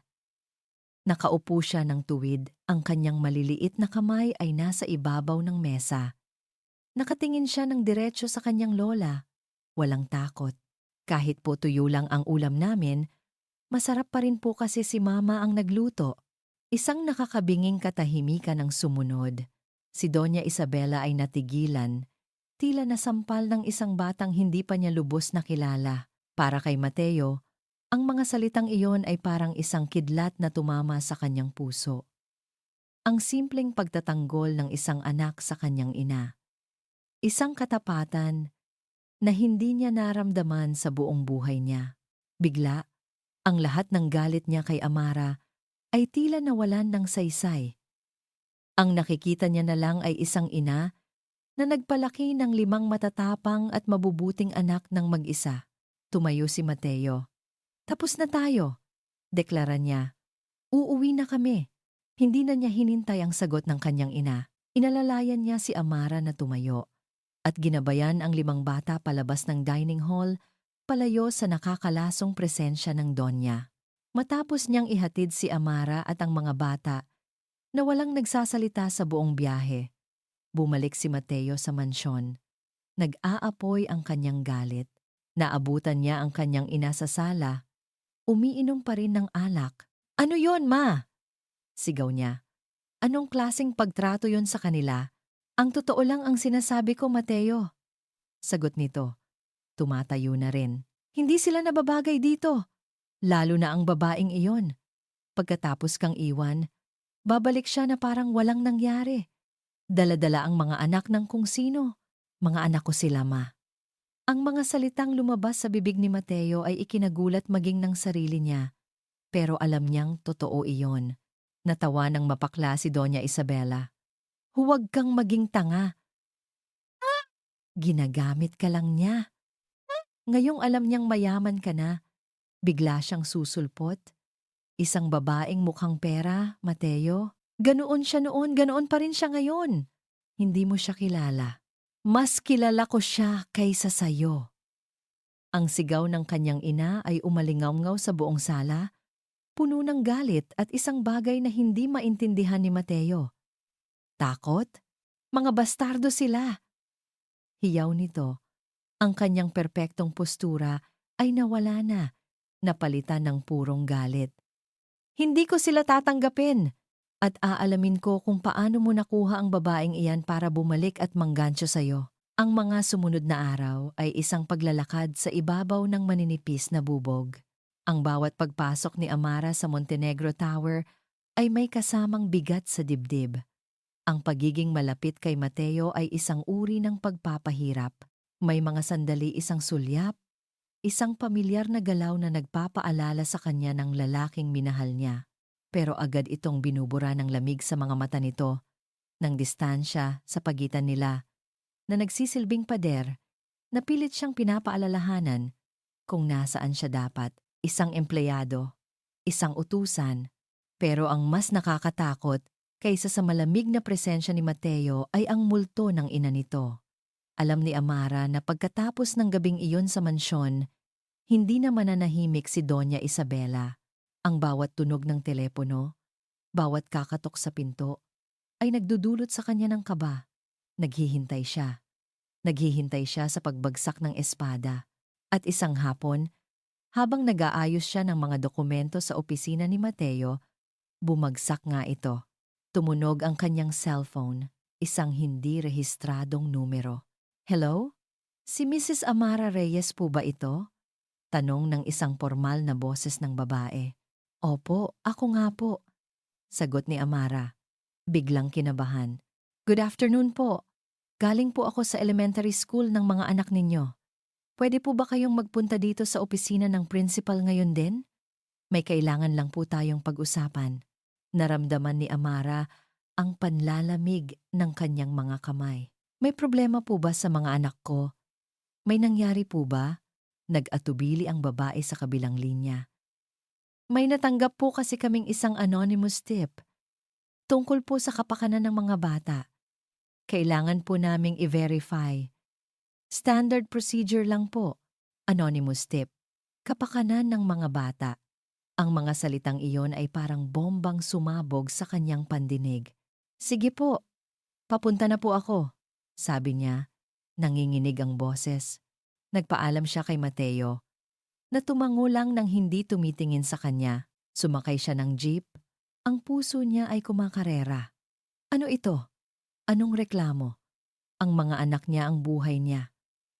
Speaker 1: Nakaupo siya ng tuwid, ang kanyang maliliit na kamay ay nasa ibabaw ng mesa. Nakatingin siya ng diretso sa kanyang lola. Walang takot. Kahit po tuyo lang ang ulam namin, masarap pa rin po kasi si mama ang nagluto. Isang nakakabinging katahimikan ang sumunod. Si Doña Isabela ay natigilan, tila nasampal ng isang batang hindi pa niya lubos na kilala. Para kay Mateo, ang mga salitang iyon ay parang isang kidlat na tumama sa kanyang puso. Ang simpleng pagtatanggol ng isang anak sa kanyang ina. Isang katapatan na hindi niya naramdaman sa buong buhay niya. Bigla, ang lahat ng galit niya kay Amara ay tila nawalan ng saysay. Ang nakikita niya na lang ay isang ina na nagpalaki ng 5 matatapang at mabubuting anak ng mag-isa. Tumayo si Mateo. Tapos na tayo, deklara niya. Uuwi na kami. Hindi na niya hinintay ang sagot ng kanyang ina. Inalalayan niya si Amara na tumayo at ginabayan ang 5 bata palabas ng dining hall, palayo sa nakakalasong presensya ng Donya. Matapos niyang ihatid si Amara at ang mga bata na walang nagsasalita sa buong biyahe, bumalik si Mateo sa mansyon. Nag-aapoy ang kanyang galit. Naabutan niya ang kanyang ina sa sala. Umiinom pa rin ng alak. Ano yon, ma? Sigaw niya. Anong klaseng pagtrato yon sa kanila? Ang totoo lang ang sinasabi ko, Mateo. Sagot nito. Tumatayo na rin. Hindi sila nababagay dito. Lalo na ang babaeng iyon. Pagkatapos kang iwan, babalik siya na parang walang nangyari. Dala-dala ang mga anak ng kung sino. Mga anak ko sila, ma. Ang mga salitang lumabas sa bibig ni Mateo ay ikinagulat maging ng sarili niya. Pero alam niyang totoo iyon. Natawa ng mapakla si Doña Isabela. Huwag kang maging tanga. Ginagamit ka lang niya. Ngayong alam niyang mayaman ka na, bigla siyang susulpot. Isang babaeng mukhang pera, Mateo. Ganoon siya noon, ganoon pa rin siya ngayon. Hindi mo siya kilala. Mas kilala ko siya kaysa sayo. Ang sigaw ng kanyang ina ay umalingaw-ngaw sa buong sala, puno ng galit at isang bagay na hindi maintindihan ni Mateo. Takot? Mga bastardo sila. Hiyaw nito. Ang kanyang perpektong postura ay nawala na, napalitan ng purong galit. Hindi ko sila tatanggapin at aalamin ko kung paano mo nakuha ang babaeng iyan para bumalik at manggancho sa'yo. Ang mga sumunod na araw ay isang paglalakad sa ibabaw ng maninipis na bubog. Ang bawat pagpasok ni Amara sa Montenegro Tower ay may kasamang bigat sa dibdib. Ang pagiging malapit kay Mateo ay isang uri ng pagpapahirap. May mga sandali isang sulyap, isang pamilyar na galaw na nagpapaalala sa kanya ng lalaking minahal niya. Pero agad itong binubura ng lamig sa mga mata nito, ng distansya sa pagitan nila, na nagsisilbing pader, na pilit siyang pinapaalalahanan kung nasaan siya dapat, isang empleyado, isang utusan. Pero ang mas nakakatakot kaysa sa malamig na presensya ni Mateo ay ang multo ng ina nito. Alam ni Amara na pagkatapos ng gabing iyon sa mansyon, Hindi na mananahimik si Doña Isabela. Ang bawat tunog ng telepono, bawat kakatok sa pinto, ay nagdudulot sa kanya ng kaba. Naghihintay siya. Naghihintay siya sa pagbagsak ng espada. At isang hapon, habang nag-aayos siya ng mga dokumento sa opisina ni Mateo, bumagsak nga ito. Tumunog ang kanyang cellphone, isang hindi rehistradong numero. Hello? Si Mrs. Amara Reyes po ba ito? Tanong ng isang formal na boses ng babae. Opo, ako nga po. Sagot ni Amara. Biglang kinabahan. Good afternoon po. Galing po ako sa elementary school ng mga anak ninyo. Pwede po ba kayong magpunta dito sa opisina ng principal ngayon din? May kailangan lang po tayong pag-usapan. Naramdaman ni Amara ang panlalamig ng kanyang mga kamay. May problema po ba sa mga anak ko? May nangyari po ba? Nag-atubili ang babae sa kabilang linya. May natanggap po kasi kaming isang anonymous tip. Tungkol po sa kapakanan ng mga bata. Kailangan po naming i-verify. Standard procedure lang po. Anonymous tip. Kapakanan ng mga bata. Ang mga salitang iyon ay parang bombang sumabog sa kanyang pandinig. Sige po, papunta na po ako, sabi niya. Nanginginig ang boses. Nagpaalam siya kay Mateo na tumango lang nang hindi tumitingin sa kanya. Sumakay siya ng jeep. Ang puso niya ay kumakarera. Ano ito? Anong reklamo? Ang mga anak niya ang buhay niya.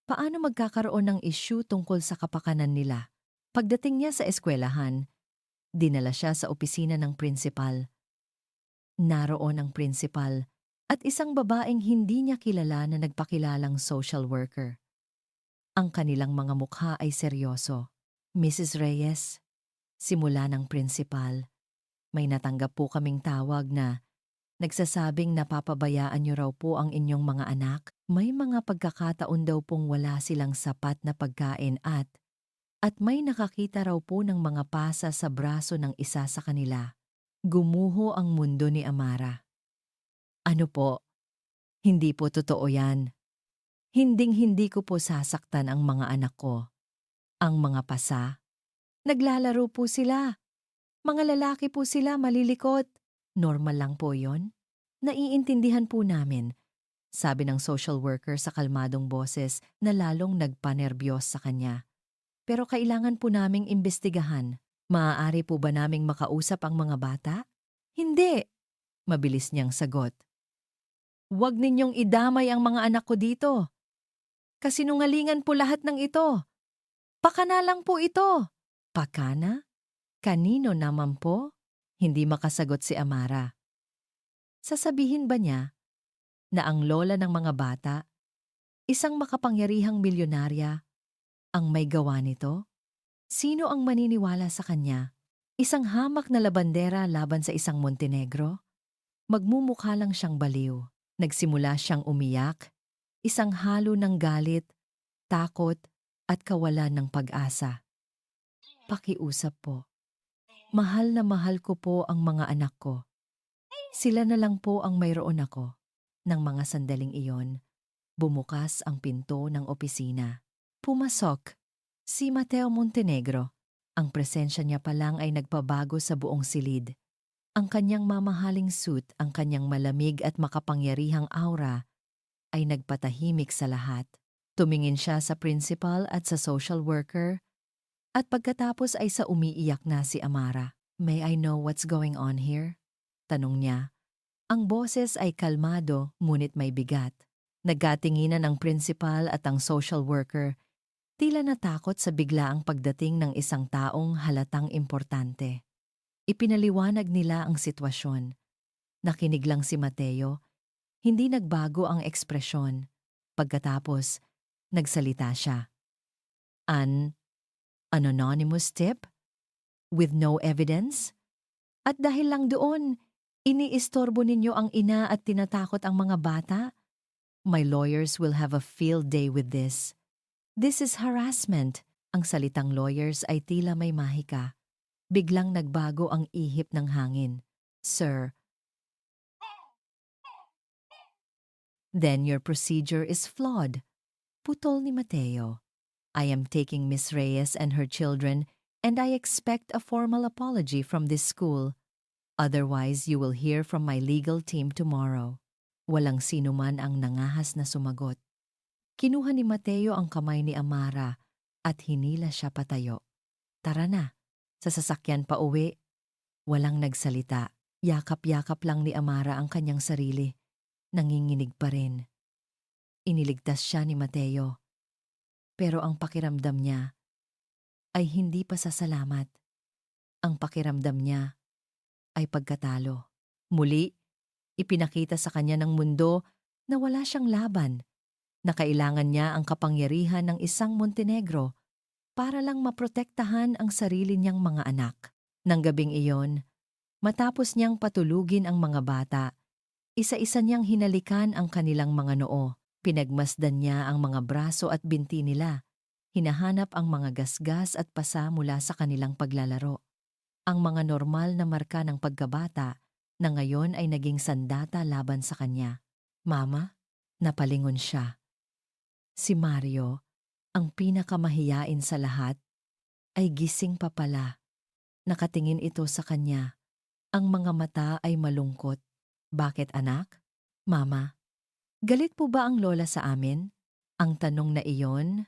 Speaker 1: Paano magkakaroon ng issue tungkol sa kapakanan nila? Pagdating niya sa eskwelahan, dinala siya sa opisina ng principal. Naroon ang principal at isang babaeng hindi niya kilala na nagpakilalang social worker. Ang kanilang mga mukha ay seryoso. Mrs. Reyes, simula ng principal, may natanggap po kaming tawag na nagsasabing napapabayaan niyo raw po ang inyong mga anak. May mga pagkakataon daw pong wala silang sapat na pagkain at may nakakita raw po ng mga pasa sa braso ng isa sa kanila. Gumuho ang mundo ni Amara. Ano po? Hindi po totoo yan. Hinding-hindi ko po sasaktan ang mga anak ko. Ang mga pasa? Naglalaro po sila. Mga lalaki po sila malilikot. Normal lang po yon. Naiintindihan po namin, sabi ng social worker sa kalmadong boses na lalong nagpanerbiyos sa kanya. Pero kailangan po naming imbestigahan. Maaari po ba naming makausap ang mga bata? Hindi, mabilis niyang sagot. Huwag ninyong idamay ang mga anak ko dito. Kasinungalingan po lahat ng ito. Pakana lang po ito. Pakana? Kanino naman po? Hindi makasagot si Amara. Sasabihin ba niya na ang lola ng mga bata, isang makapangyarihang milyonarya, ang may gawa nito? Sino ang maniniwala sa kanya? Isang hamak na labandera laban sa isang Montenegro? Magmumukha lang siyang baliw. Nagsimula siyang umiyak, isang halo ng galit, takot, at kawalan ng pag-asa. Pakiusap po. Mahal na mahal ko po ang mga anak ko. Sila na lang po ang mayroon ako. Nang mga sandaling iyon, bumukas ang pinto ng opisina. Pumasok si Mateo Montenegro. Ang presensya niya pa lang ay nagpabago sa buong silid. Ang kanyang mamahaling suit, ang kanyang malamig at makapangyarihang aura ay nagpatahimik sa lahat. Tumingin siya sa principal at sa social worker at pagkatapos ay sa umiiyak na si Amara. May I know what's going on here? Tanong niya. Ang boses ay kalmado ngunit may bigat. Nagkatinginan ang principal at ang social worker, tila natakot sa biglaang pagdating ng isang taong halatang importante. Ipinaliwanag nila ang sitwasyon. Nakinig lang si Mateo, hindi nagbago ang ekspresyon. Pagkatapos, nagsalita siya. An anonymous tip? With no evidence? At dahil lang doon, iniistorbo ninyo ang ina at tinatakot ang mga bata? My lawyers will have a field day with this. This is harassment. Ang salitang lawyers ay tila may mahika. Biglang nagbago ang ihip ng hangin. Sir, then your procedure is flawed. Putol ni Mateo. I am taking Miss Reyes and her children, and I expect a formal apology from this school. Otherwise, you will hear from my legal team tomorrow. Walang sino man ang nangahas na sumagot. Kinuha ni Mateo ang kamay ni Amara at hinila siya patayo. Tara na, sa sasakyan pa uwi. Walang nagsalita. Yakap-yakap lang ni Amara ang kanyang sarili. Nanginginig pa rin. Iniligtas siya ni Mateo. Pero ang pakiramdam niya ay hindi pa sasalamat. Ang pakiramdam niya ay pagkatalo. Muli, ipinakita sa kanya ng mundo na wala siyang laban, na kailangan niya ang kapangyarihan ng isang Montenegro para lang maprotektahan ang sarili niyang mga anak. Nang gabing iyon, matapos niyang patulugin ang mga bata, isa-isa niyang hinalikan ang kanilang mga noo. Pinagmasdan niya ang mga braso at binti nila. Hinahanap ang mga gasgas at pasa mula sa kanilang paglalaro. Ang mga normal na marka ng pagkabata na ngayon ay naging sandata laban sa kanya. Mama, napalingon siya. Si Mario, ang pinakamahiyain sa lahat, ay gising pa pala. Nakatingin ito sa kanya. Ang mga mata ay malungkot. Bakit anak? Mama, galit po ba ang lola sa amin? Ang tanong na iyon,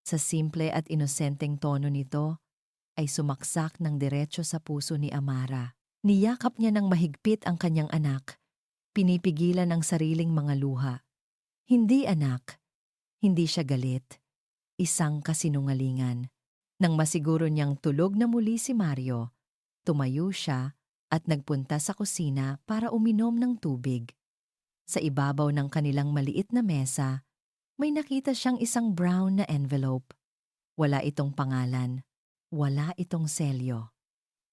Speaker 1: sa simple at inosenteng tono nito, ay sumaksak ng diretso sa puso ni Amara. Niyakap niya ng mahigpit ang kanyang anak. Pinipigilan ang sariling mga luha. Hindi anak, hindi siya galit. Isang kasinungalingan. Nang masiguro niyang tulog na muli si Mario, tumayo siya at nagpunta sa kusina para uminom ng tubig. Sa ibabaw ng kanilang maliit na mesa, may nakita siyang isang brown na envelope. Wala itong pangalan, wala itong selyo.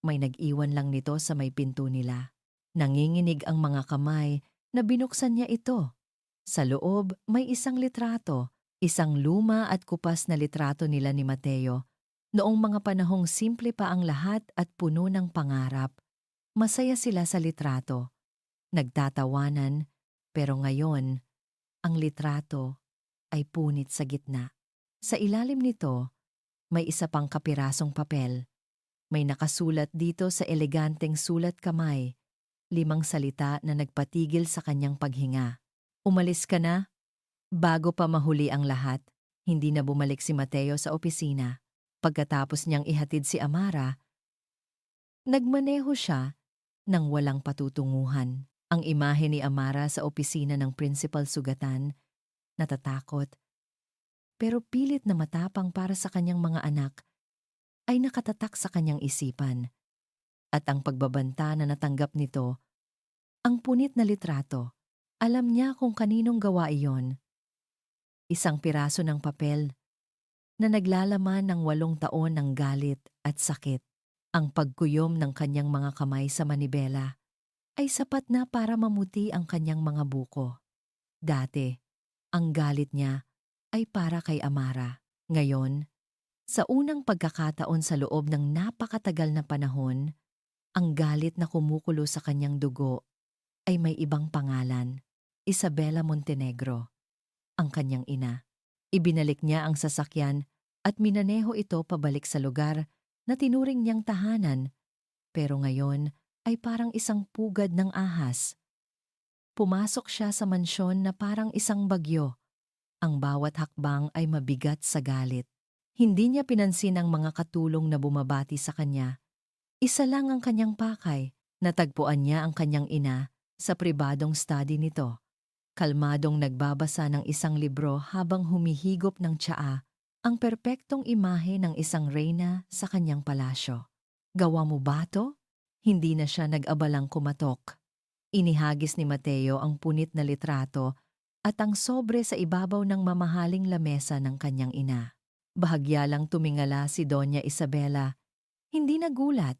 Speaker 1: May nag-iwan lang nito sa may pinto nila. Nanginginig ang mga kamay na binuksan niya ito. Sa loob may isang litrato, isang luma at kupas na litrato nila ni Mateo. Noong mga panahong simple pa ang lahat at puno ng pangarap, masaya sila sa litrato. Nagtatawanan, pero ngayon, ang litrato ay punit sa gitna. Sa ilalim nito, may isa pang kapirasong papel. May nakasulat dito sa eleganteng sulat kamay, 5 salita na nagpatigil sa kanyang paghinga. Umalis ka na? Bago pa mahuli ang lahat, hindi na bumalik si Mateo sa opisina. Pagkatapos niyang ihatid si Amara, nagmaneho siya nang walang patutunguhan. Ang imahe ni Amara sa opisina ng principal sugatan, natatakot, pero pilit na matapang para sa kanyang mga anak, ay nakatatak sa kanyang isipan. At ang pagbabanta na natanggap nito, ang punit na litrato, alam niya kung kaninong gawa iyon. Isang piraso ng papel na naglalaman ng 8 taon ng galit at sakit. Ang pagkuyom ng kanyang mga kamay sa manibela ay sapat na para mamuti ang kanyang mga buko. Dati, ang galit niya ay para kay Amara. Ngayon, sa unang pagkakataon sa loob ng napakatagal na panahon, ang galit na kumukulo sa kanyang dugo ay may ibang pangalan, Isabela Montenegro, ang kanyang ina. Ibinalik niya ang sasakyan at minaneho ito pabalik sa lugar na tinuring niyang tahanan, pero ngayon ay parang isang pugad ng ahas. Pumasok siya sa mansyon na parang isang bagyo. Ang bawat hakbang ay mabigat sa galit. Hindi niya pinansin ang mga katulong na bumabati sa kanya. Isa lang ang kanyang pakay. Natagpuan niya ang kanyang ina sa pribadong study nito. Kalmadong nagbabasa ng isang libro habang humihigop ng tsaa, ang perpektong imahe ng isang reyna sa kanyang palasyo. Gawa mo ba to? Hindi na siya nag-abalang kumatok. Inihagis ni Mateo ang punit na litrato at ang sobre sa ibabaw ng mamahaling lamesa ng kanyang ina. Bahagya lang tumingala si Doña Isabela. Hindi nagulat.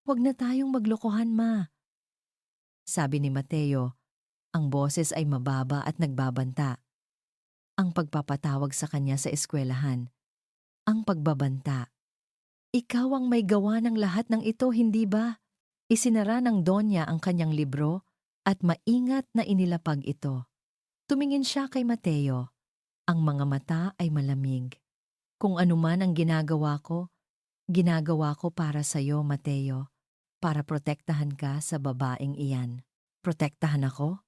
Speaker 1: "Huwag na tayong maglokohan, ma," sabi ni Mateo. Ang boses ay mababa at nagbabanta. Ang pagpapatawag sa kanya sa eskwelahan. Ang pagbabanta. "Ikaw ang may gawa ng lahat ng ito, hindi ba?" Isinara ng Donya ang kanyang libro at maingat na inilapag ito. Tumingin siya kay Mateo. Ang mga mata ay malamig. Kung ano man ang ginagawa ko para sa'yo, Mateo, para protektahan ka sa babaeng iyan. Protektahan ako?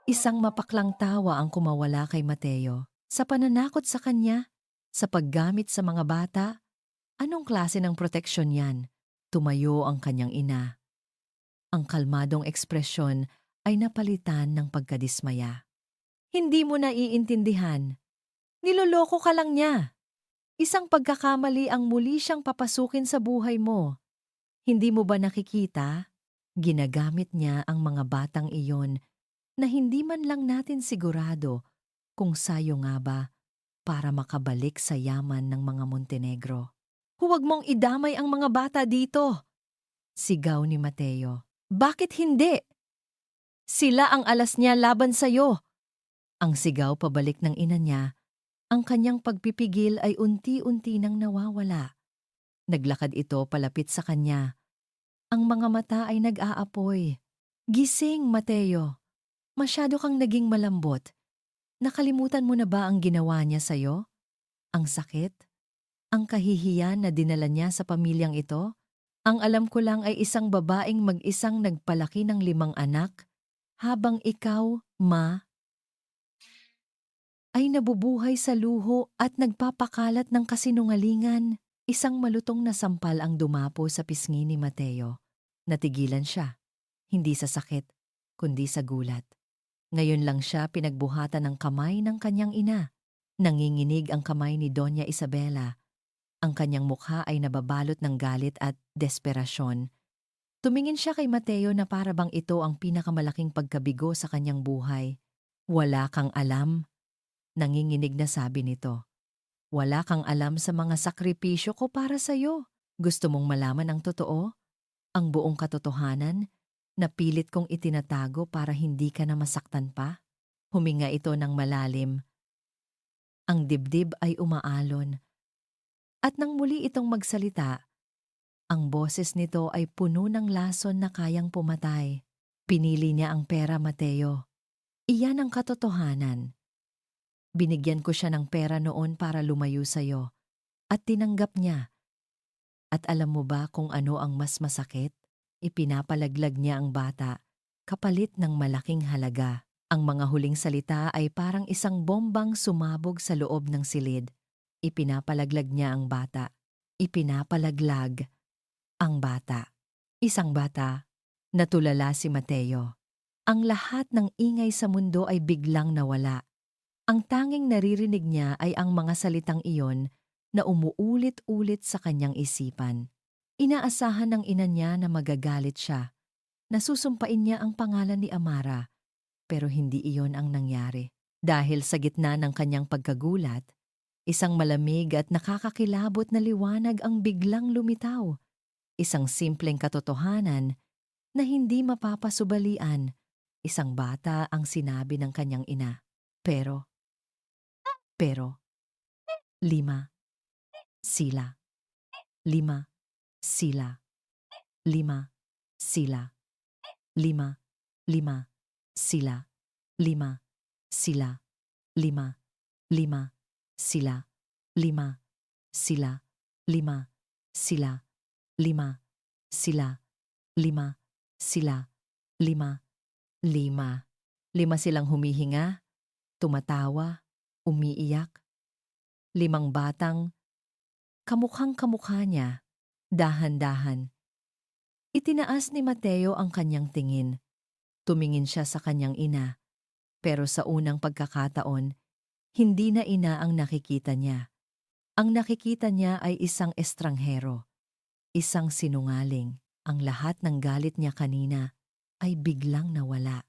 Speaker 1: Isang mapaklang tawa ang kumawala kay Mateo. Sa pananakot sa kanya, sa paggamit sa mga bata, anong klase ng proteksyon yan? Tumayo ang kanyang ina. Ang kalmadong ekspresyon ay napalitan ng pagkadismaya. Hindi mo naiintindihan. Niloloko ka lang niya. Isang pagkakamali ang muli siyang papasukin sa buhay mo. Hindi mo ba nakikita? Ginagamit niya ang mga batang iyon na hindi man lang natin sigurado kung sayo nga ba para makabalik sa yaman ng mga Montenegro. Huwag mong idamay ang mga bata dito! Sigaw ni Mateo. Bakit hindi? Sila ang alas niya laban sa'yo! Ang sigaw pabalik ng ina niya, ang kanyang pagpipigil ay unti-unti nang nawawala. Naglakad ito palapit sa kanya. Ang mga mata ay nag-aapoy. Gising, Mateo! Masyado kang naging malambot. Nakalimutan mo na ba ang ginawa niya sa'yo? Ang sakit? Ang kahihiyan na dinala niya sa pamilyang ito? Ang alam ko lang ay isang babaeng mag-isang nagpalaki ng 5 anak, habang ikaw, ma, ay nabubuhay sa luho at nagpapakalat ng kasinungalingan. Isang malutong na sampal ang dumapo sa pisngi ni Mateo. Natigilan siya, hindi sa sakit, kundi sa gulat. Ngayon lang siya pinagbuhatan ng kamay ng kanyang ina. Nanginginig ang kamay ni Doña Isabela. Ang kanyang mukha ay nababalot ng galit at desperasyon. Tumingin siya kay Mateo na para bang ito ang pinakamalaking pagkabigo sa kanyang buhay. Wala kang alam, nanginginig na sabi nito. Wala kang alam sa mga sakripisyo ko para sa'yo. Gusto mong malaman ang totoo? Ang buong katotohanan na pilit kong itinatago para hindi ka na masaktan pa? Huminga ito ng malalim. Ang dibdib ay umaalon. At nang muli itong magsalita, ang boses nito ay puno ng lason na kayang pumatay. Pinili niya ang pera, Mateo. Iyan ang katotohanan. Binigyan ko siya ng pera noon para lumayo sa'yo. At tinanggap niya. At alam mo ba kung ano ang mas masakit? Ipinapalaglag niya ang bata, kapalit ng malaking halaga. Ang mga huling salita ay parang isang bombang sumabog sa loob ng silid. Ipinapalaglag niya ang bata. Ipinapalaglag ang bata. Isang bata. Natulala si Mateo. Ang lahat ng ingay sa mundo ay biglang nawala. Ang tanging naririnig niya ay ang mga salitang iyon na umuulit-ulit sa kanyang isipan. Inaasahan ng ina niya na magagalit siya. Nasusumpain niya ang pangalan ni Amara, pero hindi iyon ang nangyari. Dahil sa gitna ng kanyang pagkagulat, isang malamig at nakakakilabot na liwanag ang biglang lumitaw. Isang simpleng katotohanan na hindi mapapasubalian. Isang bata ang sinabi ng kanyang ina. Pero, 5 sila. 5 sila. 5 sila. 5 sila. 5 sila. 5 sila. 5 sila. 5 sila. 5 sila. 5 sila. 5 silang humihinga, tumatawa, umiiyak. 5 batang kamukhang-kamukha niya, dahan-dahan. Itinaas ni Mateo ang kanyang tingin. Tumingin siya sa kanyang ina, pero sa unang pagkakataon, hindi na ina ang nakikita niya. Ang nakikita niya ay isang estranghero, isang sinungaling. Ang lahat ng galit niya kanina ay biglang nawala.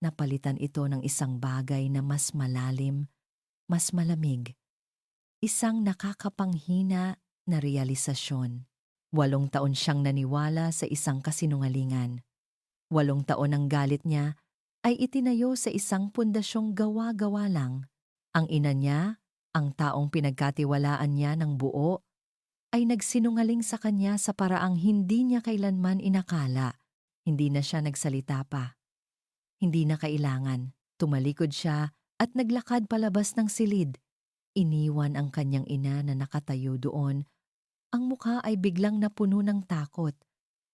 Speaker 1: Napalitan ito ng isang bagay na mas malalim, mas malamig. Isang nakakapanghina na realisasyon. 8 taon siyang naniwala sa isang kasinungalingan. 8 taon ang galit niya ay itinayo sa isang pundasyong gawa-gawa lang. Ang ina niya, ang taong pinagkatiwalaan niya ng buo, ay nagsinungaling sa kanya sa paraang hindi niya kailanman inakala. Hindi na siya nagsalita pa. Hindi na kailangan. Tumalikod siya at naglakad palabas ng silid. Iniwan ang kanyang ina na nakatayo doon. Ang mukha ay biglang napuno ng takot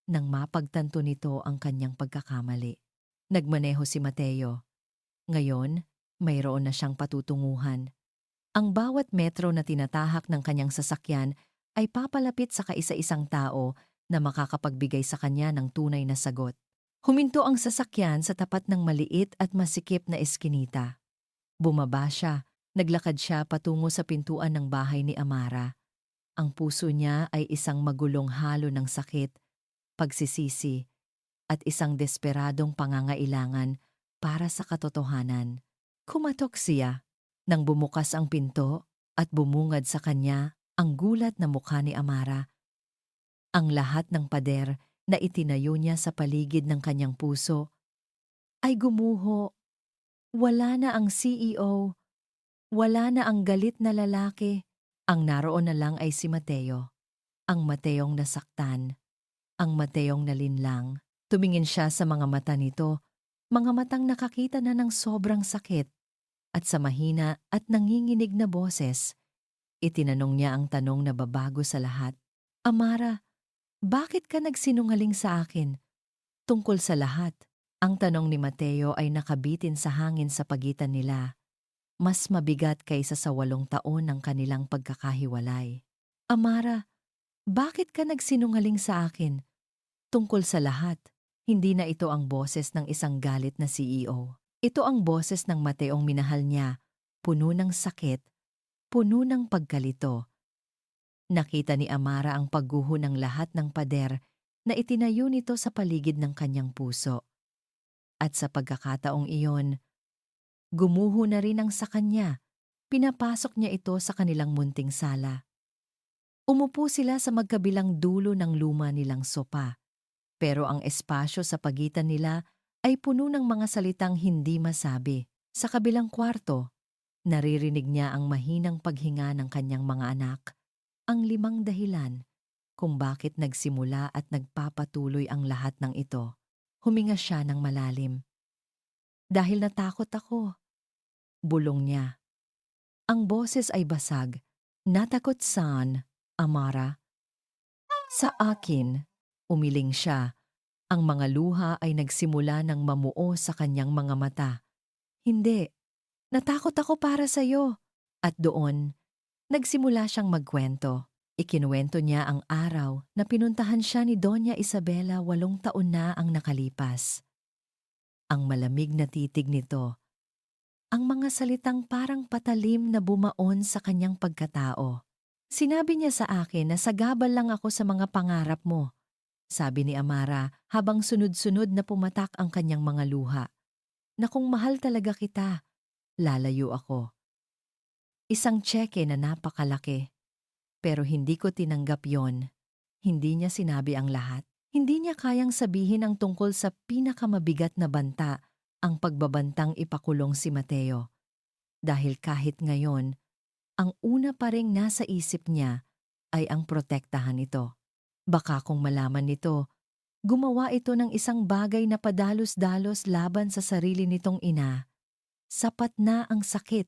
Speaker 1: nang mapagtanto nito ang kanyang pagkakamali. Nagmaneho si Mateo. Ngayon, mayroon na siyang patutunguhan. Ang bawat metro na tinatahak ng kanyang sasakyan ay papalapit sa kaisa-isang tao na makakapagbigay sa kanya ng tunay na sagot. Huminto ang sasakyan sa tapat ng maliit at masikip na eskinita. Bumaba siya, naglakad siya patungo sa pintuan ng bahay ni Amara. Ang puso niya ay isang magulong halo ng sakit, pagsisisi, at isang desperadong pangangailangan para sa katotohanan. Kumatok siya nang bumukas ang pinto at bumungad sa kanya ang gulat na mukha ni Amara. Ang lahat ng pader na itinayo niya sa paligid ng kanyang puso ay gumuho. Wala na ang CEO, wala na ang galit na lalaki. Ang naroon na lang ay si Mateo. Ang Mateong nasaktan, ang Mateong nalinlang. Tumingin siya sa mga mata nito, mga matang nakakita na ng sobrang sakit. At sa mahina at nanginginig na boses, itinanong niya ang tanong na babago sa lahat. Amara, bakit ka nagsinungaling sa akin? Tungkol sa lahat. Ang tanong ni Mateo ay nakabitin sa hangin sa pagitan nila. Mas mabigat kaysa sa 8 taon ng kanilang pagkakahiwalay. Amara, bakit ka nagsinungaling sa akin? Tungkol sa lahat. Hindi na ito ang boses ng isang galit na CEO. Ito ang boses ng Mateong minahal niya, puno ng sakit, puno ng pagkalito. Nakita ni Amara ang pagguho ng lahat ng pader na itinayo nito sa paligid ng kanyang puso. At sa pagkakataong iyon, gumuho na rin ang sa kanya. Pinapasok niya ito sa kanilang munting sala. Umupo sila sa magkabilang dulo ng luma nilang sopa. Pero ang espasyo sa pagitan nila ay puno ng mga salitang hindi masabi. Sa kabilang kwarto, naririnig niya ang mahinang paghinga ng kanyang mga anak, ang 5 dahilan kung bakit nagsimula at nagpapatuloy ang lahat ng ito. Huminga siya ng malalim. Dahil natakot ako, bulong niya. Ang boses ay basag. Natakot saan, Amara? Sa akin, umiling siya. Ang mga luha ay nagsimula ng mamuo sa kanyang mga mata. Hindi, natakot ako para sa'yo. At doon, nagsimula siyang magkwento. Ikinuwento niya ang araw na pinuntahan siya ni Doña Isabela 8 taon na ang nakalipas. Ang malamig na titig nito, ang mga salitang parang patalim na bumaon sa kanyang pagkatao. Sinabi niya sa akin na sagabal lang ako sa mga pangarap mo, sabi ni Amara habang sunod-sunod na pumatak ang kanyang mga luha. Na kung mahal talaga kita, lalayo ako. Isang tseke na napakalaki. Pero hindi ko tinanggap yon. Hindi niya sinabi ang lahat. Hindi niya kayang sabihin ang tungkol sa pinakamabigat na banta, ang pagbabantang ipakulong si Mateo. Dahil kahit ngayon, ang una pa ring nasa isip niya ay ang protektahan ito. Baka kung malaman nito, gumawa ito ng isang bagay na padalos-dalos laban sa sarili nitong ina. Sapat na ang sakit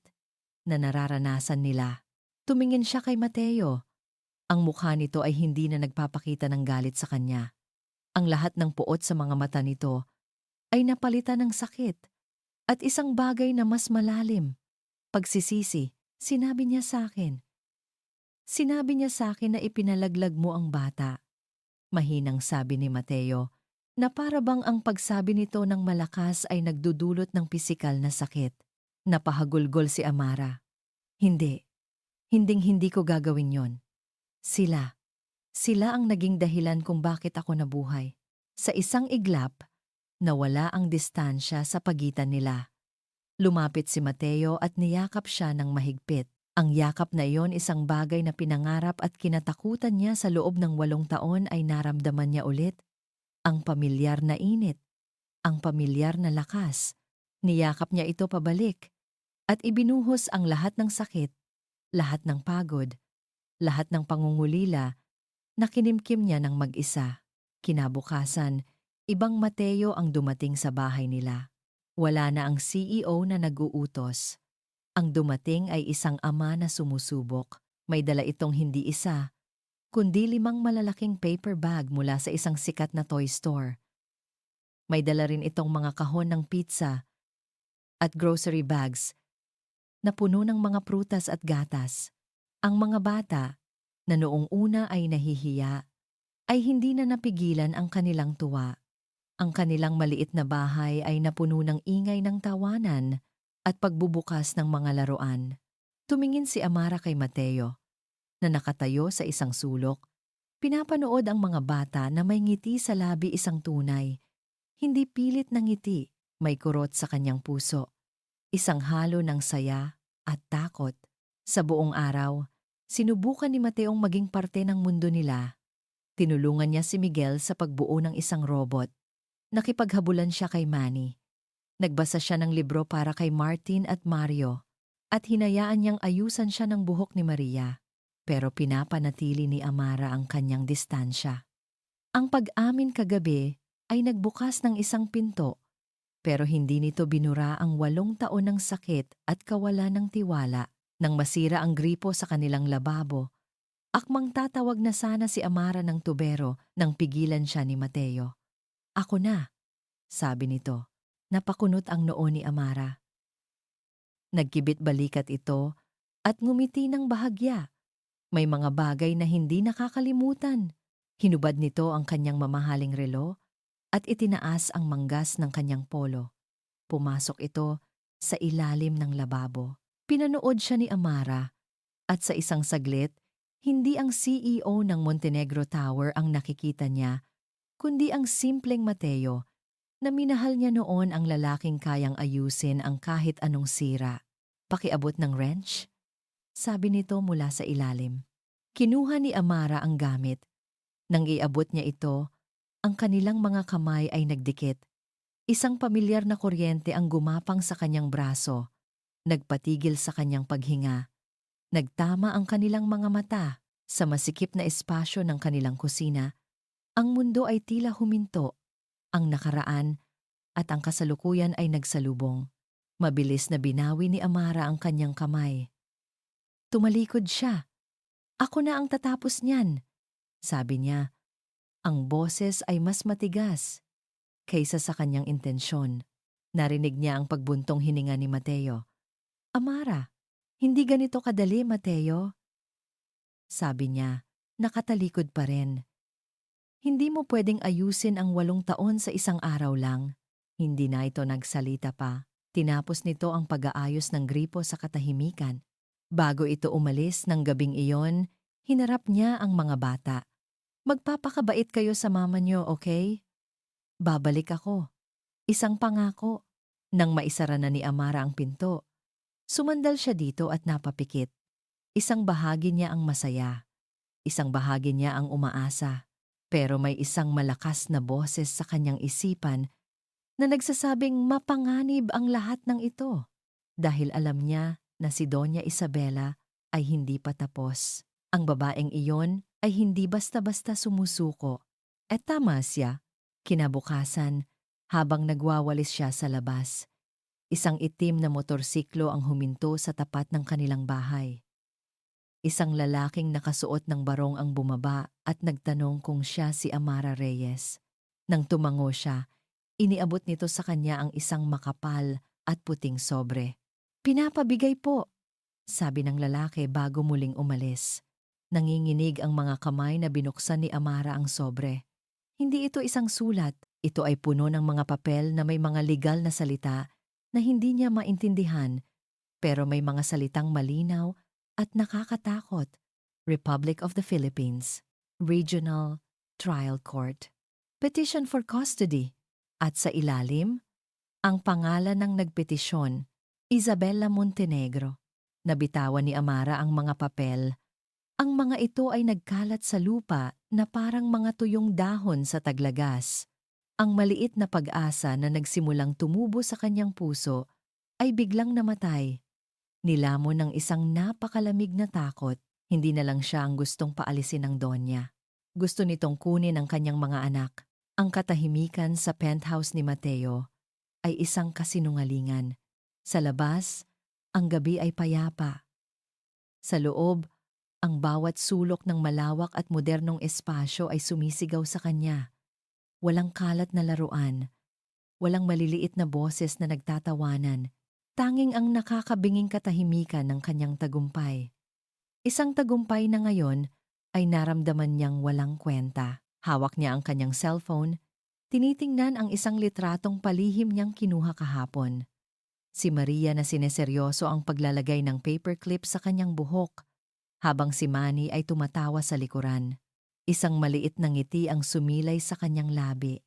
Speaker 1: na nararanasan nila. Tumingin siya kay Mateo. Ang mukha nito ay hindi na nagpapakita ng galit sa kanya. Ang lahat ng puot sa mga mata nito ay napalitan ng sakit at isang bagay na mas malalim. Pagsisisi, sinabi niya sa akin. Sinabi niya sa akin na ipinalaglag mo ang bata. Mahinang sabi ni Mateo na para bang ang pagsabi nito ng malakas ay nagdudulot ng pisikal na sakit. Napahagulgol si Amara. Hindi. Hinding-hindi ko gagawin yon. Sila ang naging dahilan kung bakit ako nabuhay. Sa isang iglap, nawala ang distansya sa pagitan nila. Lumapit si Mateo at niyakap siya ng mahigpit. Ang yakap na iyon isang bagay na pinangarap at kinatakutan niya sa loob ng 8 taon ay naramdaman niya ulit. Ang pamilyar na init, ang pamilyar na lakas. Niyakap niya ito pabalik at ibinuhos ang lahat ng sakit, lahat ng pagod, lahat ng pangungulila na kinimkim niya ng mag-isa. Kinabukasan, ibang Mateo ang dumating sa bahay nila. Wala na ang CEO na nag-uutos. Ang dumating ay isang ama na sumusubok. May dala itong hindi isa, kundi 5 malalaking paper bag mula sa isang sikat na toy store. May dala rin itong mga kahon ng pizza at grocery bags na puno ng mga prutas at gatas. Ang mga bata, na noong una ay nahihiya, ay hindi na napigilan ang kanilang tuwa. Ang kanilang maliit na bahay ay napuno ng ingay ng tawanan at pagbubukas ng mga laruan. Tumingin si Amara kay Mateo, na nakatayo sa isang sulok. Pinapanood ang mga bata na may ngiti sa labi, isang tunay. Hindi pilit na ngiti, may kurot sa kanyang puso. Isang halo ng saya at takot. Sa buong araw, sinubukan ni Mateong maging parte ng mundo nila. Tinulungan niya si Miguel sa pagbuo ng isang robot. Nakipaghabulan siya kay Manny. Nagbasa siya ng libro para kay Martin at Mario. At hinayaan niyang ayusan siya ng buhok ni Maria. Pero pinapanatili ni Amara ang kanyang distansya. Ang pag-amin kagabi ay nagbukas ng isang pinto. Pero hindi nito binura ang 8 taon ng sakit at kawalan ng tiwala. Nang masira ang gripo sa kanilang lababo, akmang tatawag na sana si Amara ng tubero nang pigilan siya ni Mateo. "Ako na," sabi nito. Napakunot ang noo ni Amara. Nagkibit balikat ito at ngumiti ng bahagya. May mga bagay na hindi nakakalimutan. Hinubad nito ang kanyang mamahaling relo at itinaas ang manggas ng kanyang polo. Pumasok ito sa ilalim ng lababo. Pinanood siya ni Amara at sa isang saglit, hindi ang CEO ng Montenegro Tower ang nakikita niya, kundi ang simpleng Mateo na minahal niya noon, ang lalaking kayang ayusin ang kahit anong sira. "Pakiabot ng wrench?" sabi nito mula sa ilalim. Kinuha ni Amara ang gamit. Nang iabot niya ito, ang kanilang mga kamay ay nagdikit. Isang pamilyar na kuryente ang gumapang sa kanyang braso. Nagpatigil sa kanyang paghinga. Nagtama ang kanilang mga mata sa masikip na espasyo ng kanilang kusina. Ang mundo ay tila huminto. Ang nakaraan at ang kasalukuyan ay nagsalubong. Mabilis na binawi ni Amara ang kanyang kamay. Tumalikod siya. "Ako na ang tatapos niyan," sabi niya. Ang boses ay mas matigas kaysa sa kanyang intensyon. Narinig niya ang pagbuntong hininga ni Mateo. "Amara, hindi ganito kadali, Mateo," sabi niya. Nakatalikod pa rin. "Hindi mo pwedeng ayusin ang 8 taon sa isang araw lang." Hindi na ito nagsalita pa. Tinapos nito ang pag-aayos ng gripo sa katahimikan. Bago ito umalis ng gabing iyon, hinarap niya ang mga bata. "Magpapakabait kayo sa mama niyo, okay? Babalik ako. Isang pangako." Nang maisara na ni Amara ang pinto, sumandal siya dito at napapikit. Isang bahagi niya ang masaya. Isang bahagi niya ang umaasa. Pero may isang malakas na boses sa kanyang isipan na nagsasabing mapanganib ang lahat ng ito. Dahil alam niya na si Doña Isabela ay hindi pa tapos. Ang babaeng iyon ay hindi basta-basta sumusuko. At tama siya. Kinabukasan, habang nagwawalis siya sa labas, isang itim na motorsiklo ang huminto sa tapat ng kanilang bahay. Isang lalaking nakasuot ng barong ang bumaba at nagtanong kung siya si Amara Reyes. Nang tumango siya, iniabot nito sa kanya ang isang makapal at puting sobre. "Pinapabigay po," sabi ng lalaki bago muling umalis. Nanginginig ang mga kamay na binuksan ni Amara ang sobre. Hindi ito isang sulat. Ito ay puno ng mga papel na may mga legal na salita na hindi niya maintindihan, pero may mga salitang malinaw at nakakatakot. Republic of the Philippines, Regional Trial Court, Petition for Custody. At sa ilalim, ang pangalan ng nagpetisyon, Isabela Montenegro. Nabitawan ni Amara ang mga papel. Ang mga ito ay nagkalat sa lupa na parang mga tuyong dahon sa taglagas. Ang maliit na pag-asa na nagsimulang tumubo sa kanyang puso ay biglang namatay. Nilamon ng isang napakalamig na takot. Hindi na lang siya ang gustong paalisin ng Donya. Gusto nitong kunin ang kanyang mga anak. Ang katahimikan sa penthouse ni Mateo ay isang kasinungalingan. Sa labas, Ang gabi ay payapa. Sa loob, ang bawat sulok ng malawak at modernong espasyo ay sumisigaw sa kanya. Walang kalat na laruan, walang maliliit na boses na nagtatawanan. Tanging ang nakakabinging katahimikan ng kanyang tagumpay. Isang tagumpay na ngayon ay naramdaman niyang walang kwenta. Hawak niya ang kanyang cellphone, tinitingnan ang isang litratong palihim niyang kinuha kahapon. Si Maria na sineseryoso ang paglalagay ng paperclip sa kanyang buhok, habang si Manny ay tumatawa sa likuran. Isang maliit na ngiti ang sumilay sa kanyang labi.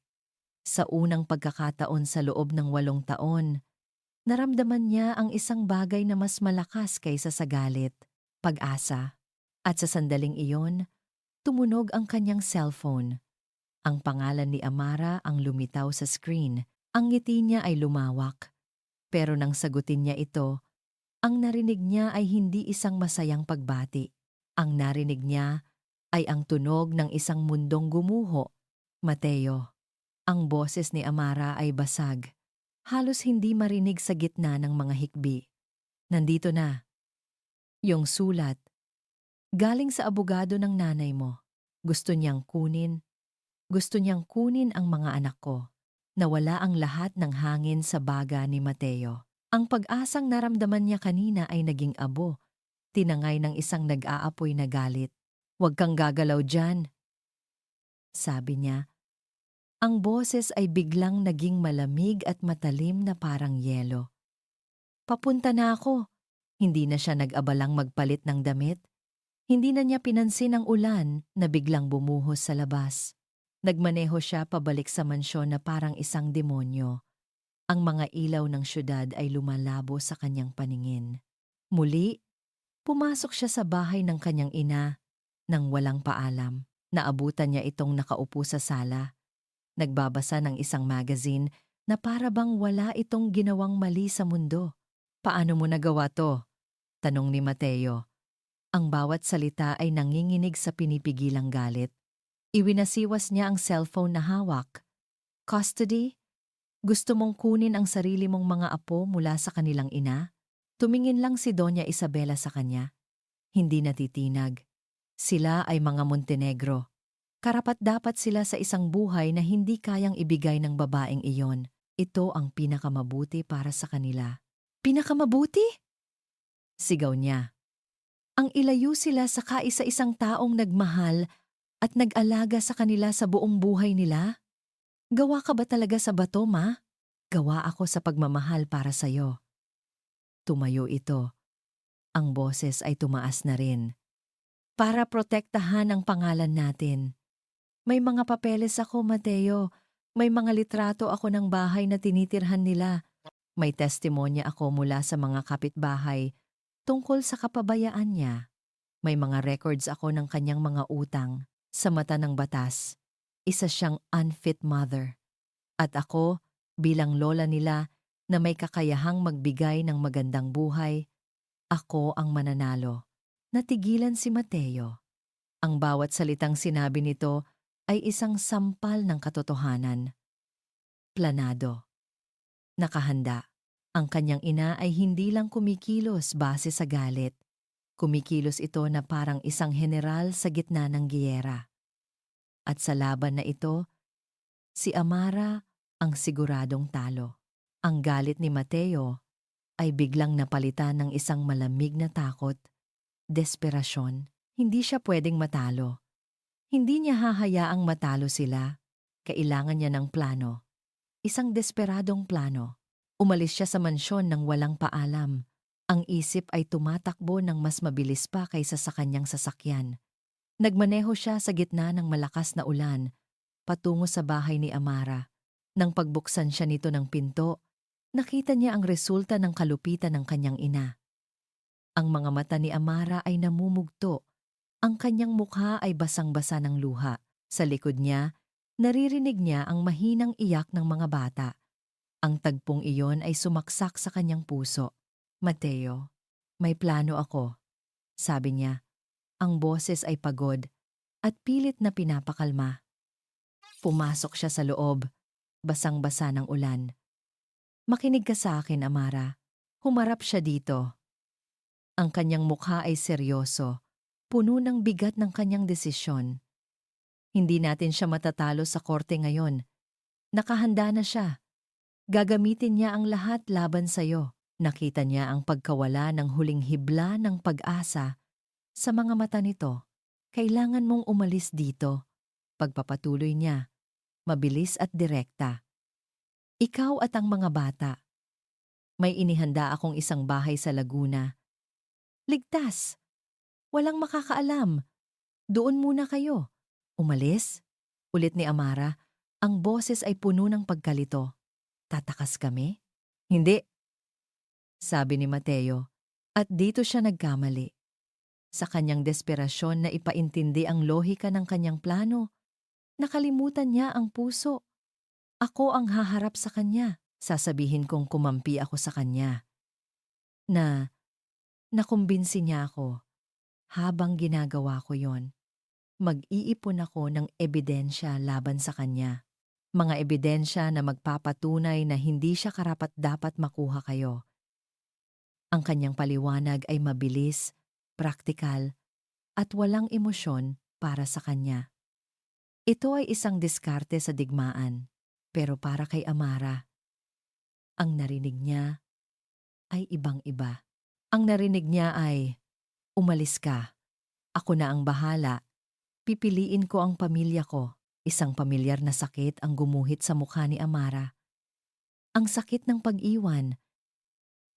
Speaker 1: Sa unang pagkakataon sa loob ng 8 taon, naramdaman niya ang isang bagay na mas malakas kaysa sa galit, pag-asa. At sa sandaling iyon, tumunog ang kanyang cellphone. Ang pangalan ni Amara ang lumitaw sa screen. Ang ngiti niya ay lumawak. Pero nang sagutin niya ito, ang narinig niya ay hindi isang masayang pagbati. Ang narinig niya ay ang tunog ng isang mundong gumuho. Mateo. Ang boses ni Amara ay basag. Halos hindi marinig sa gitna ng mga hikbi. Nandito na. Yung sulat. Galing sa abogado ng nanay mo. Gusto niyang kunin ang mga anak ko. Nawala ang lahat ng hangin sa baga ni Mateo. Ang pag-asang naramdaman niya kanina ay naging abo, tinangay ng isang nag-aapoy na galit. "Huwag kang gagalaw dyan," sabi niya. Ang boses ay biglang naging malamig at matalim na parang yelo. "Papunta na ako." Hindi na siya nag-abalang magpalit ng damit. Hindi na niya pinansin ang ulan na biglang bumuhos sa labas. Nagmaneho siya pabalik sa mansyon na parang isang demonyo. Ang mga ilaw ng syudad ay lumalabo sa kanyang paningin. Muli, pumasok siya sa bahay ng kanyang ina nang walang paalam. Naabutan niya itong nakaupo sa sala, nagbabasa ng isang magazine na para bang wala itong ginawang mali sa mundo. "Paano mo nagawa to?" tanong ni Mateo. Ang bawat salita ay nanginginig sa pinipigilang galit. Iwinasiwas niya ang cellphone na hawak. "Custody? Gusto mong kunin ang sarili mong mga apo mula sa kanilang ina?" Tumingin lang si Doña Isabela sa kanya. Hindi natitinag. Sila ay mga Montenegro. Karapat-dapat sila sa isang buhay na hindi kayang ibigay ng babaeng iyon. Ito ang pinakamabuti para sa kanila. "Pinakamabuti?" sigaw niya. Ang ilayo sila sa kaisa-isang taong nagmahal at nag-alaga sa kanila sa buong buhay nila? "Gawa ka ba talaga sa bato, ma?" "Gawa ako sa pagmamahal para sa'yo." Tumayo ito. Ang boses ay tumaas na rin. "Para protektahan ang pangalan natin. May mga papeles ako, Mateo. May mga litrato ako ng bahay na tinitirhan nila. May testimonya ako mula sa mga kapitbahay tungkol sa kapabayaan niya. May mga records ako ng kanyang mga utang. Sa mata ng batas, isa siyang unfit mother. At ako, bilang lola nila na may kakayahang magbigay ng magandang buhay, ako ang mananalo." Natigilan si Mateo. Ang bawat salitang sinabi nito ay isang sampal ng katotohanan. Planado. Nakahanda. Ang kanyang ina ay hindi lang kumikilos base sa galit. Kumikilos ito na parang isang general sa gitna ng giyera. At sa laban na ito, si Amara ang siguradong talo. Ang galit ni Mateo ay biglang napalitan ng isang malamig na takot, desperasyon. Hindi siya pwedeng matalo. Hindi niya hahayaang matalo sila. Kailangan niya ng plano. Isang desperadong plano. Umalis siya sa mansyon nang walang paalam. Ang isip ay tumatakbo ng mas mabilis pa kaysa sa kanyang sasakyan. Nagmaneho siya sa gitna ng malakas na ulan, patungo sa bahay ni Amara. Nang pagbuksan siya nito ng pinto, nakita niya ang resulta ng kalupitan ng kanyang ina. Ang mga mata ni Amara ay namumugto. Ang kanyang mukha ay basang-basa ng luha. Sa likod niya, naririnig niya ang mahinang iyak ng mga bata. Ang tagpong iyon ay sumaksak sa kanyang puso. "Mateo, may plano ako," sabi niya. Ang boses ay pagod at pilit na pinapakalma. Pumasok siya sa loob, basang-basa ng ulan. "Makinig ka sa akin, Amara. Humarap siya dito. Ang kanyang mukha ay seryoso, puno ng bigat ng kanyang desisyon. Hindi natin siya matatalo sa korte ngayon. Nakahanda na siya. Gagamitin niya ang lahat laban sa'yo. Nakita niya ang pagkawala ng huling hibla ng pag-asa sa mga mata nito. Kailangan mong umalis dito. Pagpapatuloy niya, mabilis at direkta. Ikaw at ang mga bata. May inihanda akong isang bahay sa Laguna. Ligtas. Walang makakaalam. Doon muna kayo. Umalis? Ulit ni Amara. Ang boses ay puno ng pagkalito. Tatakas kami? Hindi, sabi ni Mateo. At dito siya nagkamali. Sa kanyang desperasyon na ipaintindi ang lohika ng kanyang plano, nakalimutan niya ang puso. Ako ang haharap sa kanya. Sasabihin kong kumampi ako sa kanya. Nakumbinsi niya ako. Habang ginagawa ko yon, mag-iipon ako ng ebidensya laban sa kanya. Mga ebidensya na magpapatunay na hindi siya karapat-dapat makuha kayo. Ang kanyang paliwanag ay mabilis, praktikal, at walang emosyon para sa kanya. Ito ay isang diskarte sa digmaan, pero para kay Amara, ang narinig niya ay ibang-iba. Ang narinig niya ay, umalis ka, ako na ang bahala, pipiliin ko ang pamilya ko. Isang pamilyar na sakit ang gumuhit sa mukha ni Amara. Ang sakit ng pag-iwan.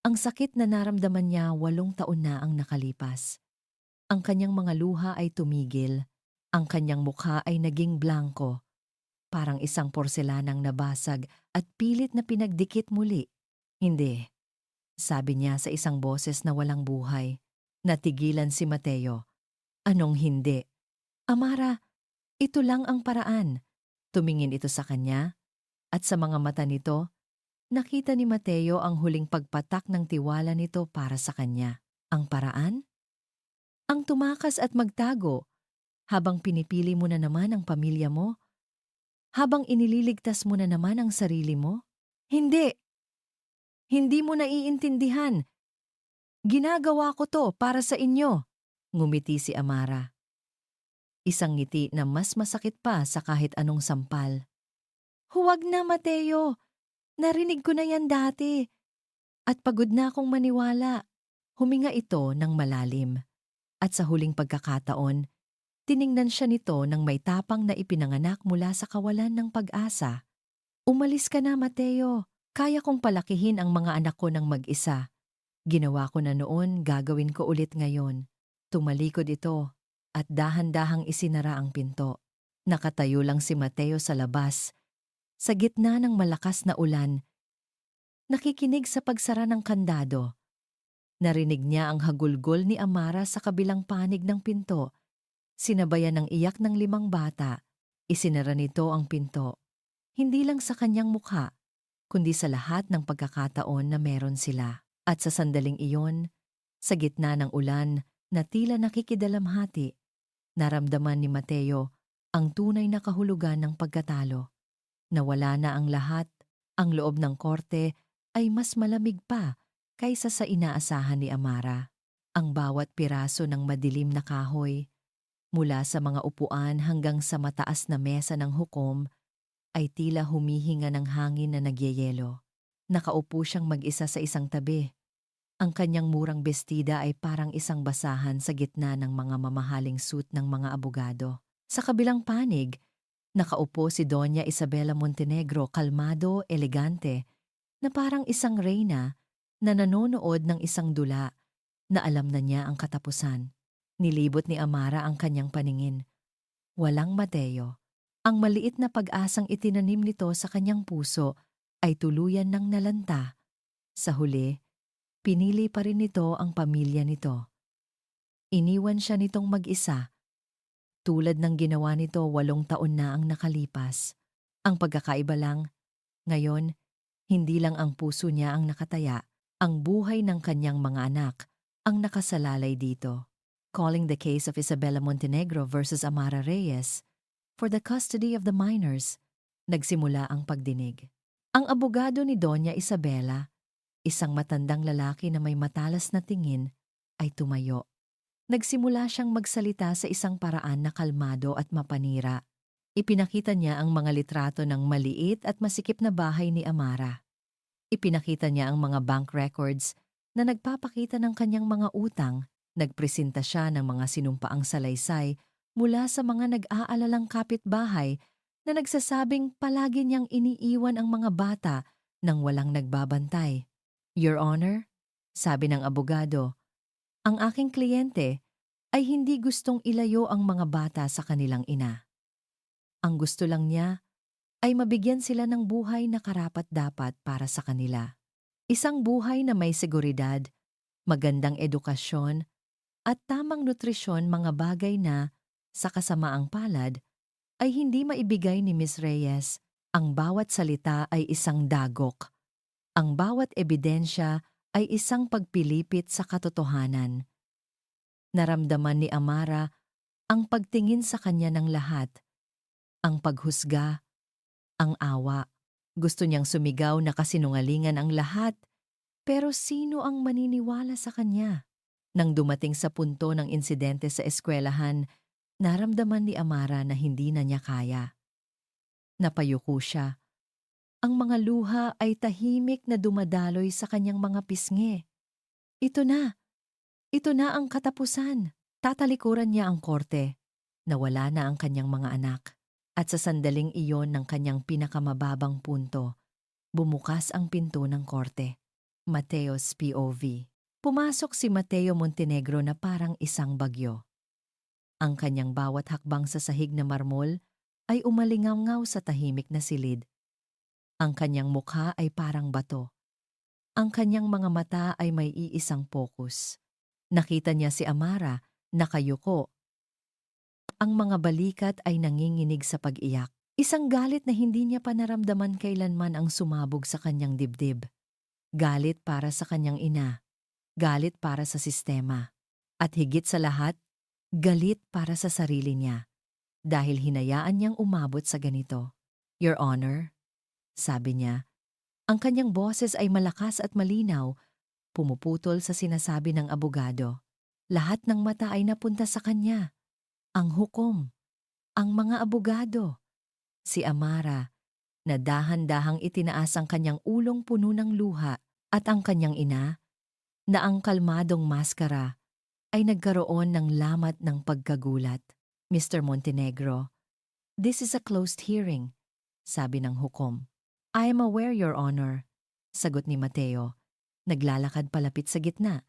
Speaker 1: Ang sakit na naramdaman niya 8 taon na ang nakalipas. Ang kanyang mga luha ay tumigil. Ang kanyang mukha ay naging blanko. Parang isang porselanang nabasag at pilit na pinagdikit muli. Hindi, sabi niya sa isang boses na walang buhay. Natigilan si Mateo. Anong hindi? Amara, ito lang ang paraan. Tumingin ito sa kanya, at sa mga mata nito, nakita ni Mateo ang huling pagpatak ng tiwala nito para sa kanya. Ang paraan? Ang tumakas at magtago, habang pinipili mo na naman ang pamilya mo, habang inililigtas mo na naman ang sarili mo. Hindi! Hindi mo naiintindihan. Ginagawa ko to para sa inyo, ngumiti si Amara. Isang ngiti na mas masakit pa sa kahit anong sampal. Huwag na, Mateo. Narinig ko na yan dati. At pagod na akong maniwala. Huminga ito ng malalim. At sa huling pagkakataon, tiningnan siya nito ng may tapang na ipinanganak mula sa kawalan ng pag-asa. Umalis ka na, Mateo. Kaya kong palakihin ang mga anak ko ng mag-isa. Ginawa ko na noon, gagawin ko ulit ngayon. Tumalikod ito. At dahan-dahang isinara ang pinto. Nakatayo lang si Mateo sa labas, sa gitna ng malakas na ulan, nakikinig sa pagsara ng kandado. Narinig niya ang hagulgol ni Amara sa kabilang panig ng pinto. Sinabayan ng iyak ng 5 bata. Isinara nito ang pinto. Hindi lang sa kanyang mukha, kundi sa lahat ng pagkakataon na meron sila. At sa sandaling iyon, sa gitna ng ulan na tila nakikidalamhati, naramdaman ni Mateo ang tunay na kahulugan ng pagkatalo. Nawala na ang lahat, ang loob ng korte ay mas malamig pa kaysa sa inaasahan ni Amara. Ang bawat piraso ng madilim na kahoy, mula sa mga upuan hanggang sa mataas na mesa ng hukom, ay tila humihinga ng hangin na nagyayelo. Nakaupo siyang mag-isa sa isang tabi. Ang kanyang murang bestida ay parang isang basahan sa gitna ng mga mamahaling suit ng mga abogado. Sa kabilang panig, nakaupo si Doña Isabela Montenegro, kalmado, elegante, na parang isang reyna na nanonood ng isang dula na alam na niya ang katapusan. Nilibot ni Amara ang kanyang paningin. Walang Mateo. Ang maliit na pag-asang itinanim nito sa kanyang puso ay tuluyan ng nalanta. Sa huli, pinili pa rin nito ang pamilya nito. Iniwan siya nitong mag-isa. Tulad ng ginawa nito 8 taon na ang nakalipas. Ang pagkakaiba lang, ngayon, hindi lang ang puso niya ang nakataya, ang buhay ng kanyang mga anak ang nakasalalay dito. Calling the case of Isabela Montenegro versus Amara Reyes for the custody of the minors, nagsimula ang pagdinig. Ang abogado ni Doña Isabela, isang matandang lalaki na may matalas na tingin, ay tumayo. Nagsimula siyang magsalita sa isang paraan na kalmado at mapanira. Ipinakita niya ang mga litrato ng maliit at masikip na bahay ni Amara. Ipinakita niya ang mga bank records na nagpapakita ng kanyang mga utang. Nagpresenta siya ng mga sinumpaang salaysay mula sa mga nag-aalalang kapitbahay na nagsasabing palagi niyang iniiwan ang mga bata nang walang nagbabantay. Your Honor, sabi ng abogado, ang aking kliyente ay hindi gustong ilayo ang mga bata sa kanilang ina. Ang gusto lang niya ay mabigyan sila ng buhay na karapat-dapat para sa kanila. Isang buhay na may seguridad, magandang edukasyon, at tamang nutrisyon, mga bagay na, sa kasamaang palad, ay hindi maibigay ni Ms. Reyes. Ang bawat salita ay isang dagok. Ang bawat ebidensya ay isang pagpilipit sa katotohanan. Naramdaman ni Amara ang pagtingin sa kanya ng lahat, ang paghusga, ang awa. Gusto niyang sumigaw na kasinungalingan ang lahat, pero sino ang maniniwala sa kanya? Nang dumating sa punto ng insidente sa eskwelahan, naramdaman ni Amara na hindi na niya kaya. Napayuko siya. Ang mga luha ay tahimik na dumadaloy sa kanyang mga pisngi. Ito na! Ito na ang katapusan! Tatalikuran niya ang korte. Nawala na ang kanyang mga anak. At sa sandaling iyon ng kanyang pinakamababang punto, bumukas ang pinto ng korte. Mateo's POV. Pumasok si Mateo Montenegro na parang isang bagyo. Ang kanyang bawat hakbang sa sahig na marmol ay umalingaw sa tahimik na silid. Ang kanyang mukha ay parang bato. Ang kanyang mga mata ay may iisang pokus. Nakita niya si Amara, nakayuko. Ang mga balikat ay nanginginig sa pag-iyak. Isang galit na hindi niya pa naramdaman kailanman ang sumabog sa kanyang dibdib. Galit para sa kanyang ina. Galit para sa sistema. At higit sa lahat, galit para sa sarili niya. Dahil hinayaan niyang umabot sa ganito. Your Honor, sabi niya, ang kanyang boses ay malakas at malinaw, pumuputol sa sinasabi ng abogado. Lahat ng mata ay napunta sa kanya. Ang hukom, ang mga abogado. Si Amara, na dahan-dahang itinaas ang kanyang ulong puno ng luha, at ang kanyang ina, na ang kalmadong maskara, ay nagkaroon ng lamat ng pagkagulat. Mr. Montenegro, this is a closed hearing, sabi ng hukom. I am aware, Your Honor, sagot ni Mateo. Naglalakad palapit sa gitna.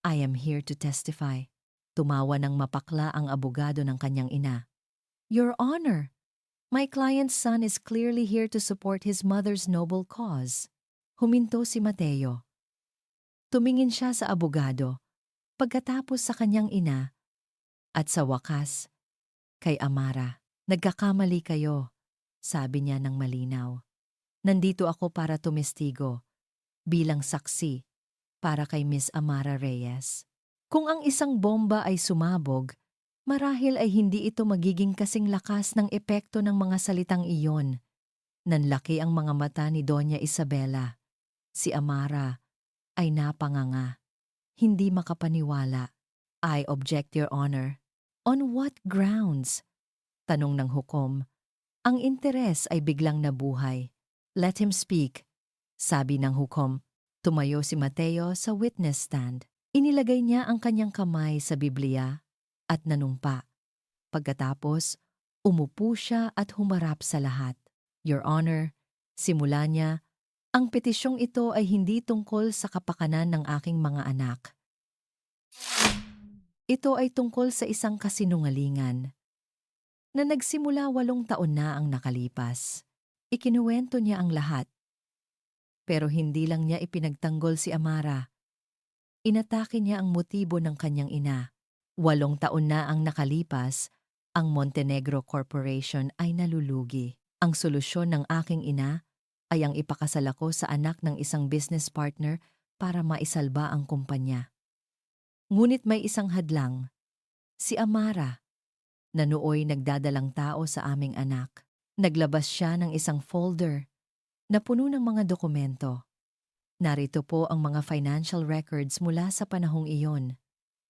Speaker 1: I am here to testify. Tumawa ng mapakla ang abogado ng kanyang ina. Your Honor, my client's son is clearly here to support his mother's noble cause. Huminto si Mateo. Tumingin siya sa abogado, pagkatapos sa kanyang ina, at sa wakas, kay Amara. Nagkakamali kayo, sabi niya ng malinaw. Nandito ako para tumestigo, bilang saksi, para kay Miss Amara Reyes. Kung ang isang bomba ay sumabog, marahil ay hindi ito magiging kasing lakas ng epekto ng mga salitang iyon. Nanlaki ang mga mata ni Doña Isabela. Si Amara ay napanganga. Hindi makapaniwala. I object, Your Honor. On what grounds? Tanong ng hukom. Ang interes ay biglang nabuhay. Let him speak, sabi ng hukom. Tumayo si Mateo sa witness stand. Inilagay niya ang kanyang kamay sa Biblia at nanumpa. Pagkatapos, umupo siya at humarap sa lahat. Your Honor, simula niya, ang petisyong ito ay hindi tungkol sa kapakanan ng aking mga anak. Ito ay tungkol sa isang kasinungalingan na nagsimula 8 taon na ang nakalipas. Ikinuwento niya ang lahat. Pero hindi lang niya ipinagtanggol si Amara. Inatake niya ang motibo ng kanyang ina. 8 taon na ang nakalipas, ang Montenegro Corporation ay nalulugi. Ang solusyon ng aking ina ay ang ipakasal ako sa anak ng isang business partner para maisalba ang kumpanya. Ngunit may isang hadlang. Si Amara, na nooy nagdadalang tao sa aming anak. Naglabas siya ng isang folder na puno ng mga dokumento. Narito po ang mga financial records mula sa panahong iyon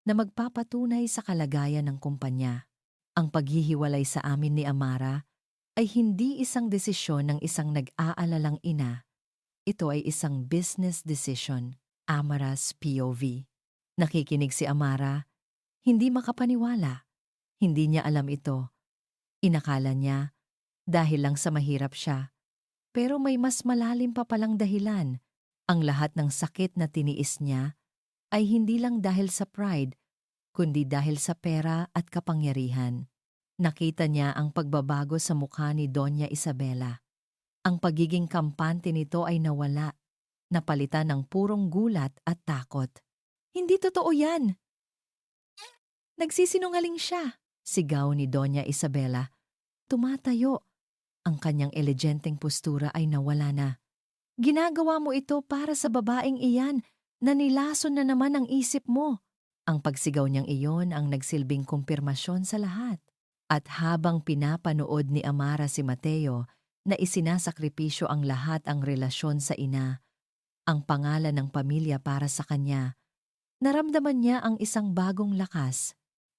Speaker 1: na magpapatunay sa kalagayan ng kumpanya. Ang paghihiwalay sa amin ni Amara ay hindi isang desisyon ng isang nag-aalalang ina. Ito ay isang business decision, Amara's POV. Nakikinig si Amara, hindi makapaniwala. Hindi niya alam ito. Inakala niya dahil lang sa mahirap siya. Pero may mas malalim pa palang dahilan. Ang lahat ng sakit na tiniis niya ay hindi lang dahil sa pride, kundi dahil sa pera at kapangyarihan. Nakita niya ang pagbabago sa mukha ni Doña Isabela. Ang pagiging kampante nito ay nawala, napalitan ng purong gulat at takot. Hindi totoo yan! Nagsisinungaling siya! Sigaw ni Doña Isabela. Tumatayo. Ang kanyang eleganteng postura ay nawala na. Ginagawa mo ito para sa babaeng iyan na nilason na naman ang isip mo. Ang pagsigaw niyang iyon ang nagsilbing kumpirmasyon sa lahat. At habang pinapanood ni Amara si Mateo na isinasakripisyo ang lahat ang relasyon sa ina, ang pangalan ng pamilya para sa kanya, naramdaman niya ang isang bagong lakas.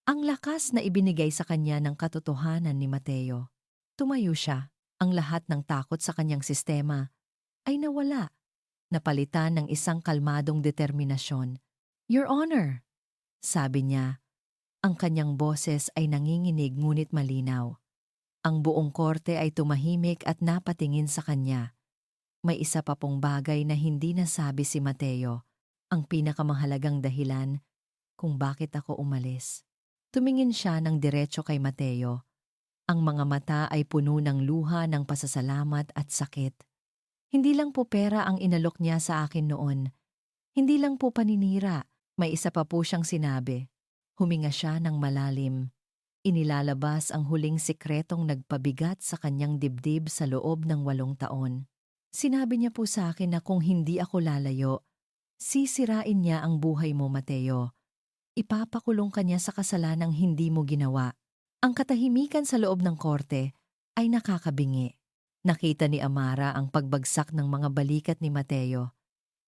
Speaker 1: Ang lakas na ibinigay sa kanya ng katotohanan ni Mateo. Tumayo siya. Ang lahat ng takot sa kanyang sistema ay nawala. Napalitan ng isang kalmadong determinasyon. Your Honor, sabi niya. Ang kanyang boses ay nanginginig ngunit malinaw. Ang buong korte ay tumahimik at napatingin sa kanya. May isa pa pong bagay na hindi nasabi si Mateo, ang pinakamahalagang dahilan kung bakit ako umalis. Tumingin siya ng diretso kay Mateo. Ang mga mata ay puno ng luha ng pasasalamat at sakit. Hindi lang po pera ang inalok niya sa akin noon. Hindi lang po paninira, may isa pa po siyang sinabi. Huminga siya ng malalim. Inilalabas ang huling sikretong nagpabigat sa kanyang dibdib sa loob ng 8 taon. Sinabi niya po sa akin na kung hindi ako lalayo, sisirain niya ang buhay mo, Mateo. Ipapakulong ka niya sa kasalanang hindi mo ginawa. Ang katahimikan sa loob ng korte ay nakakabingi. Nakita ni Amara ang pagbagsak ng mga balikat ni Mateo,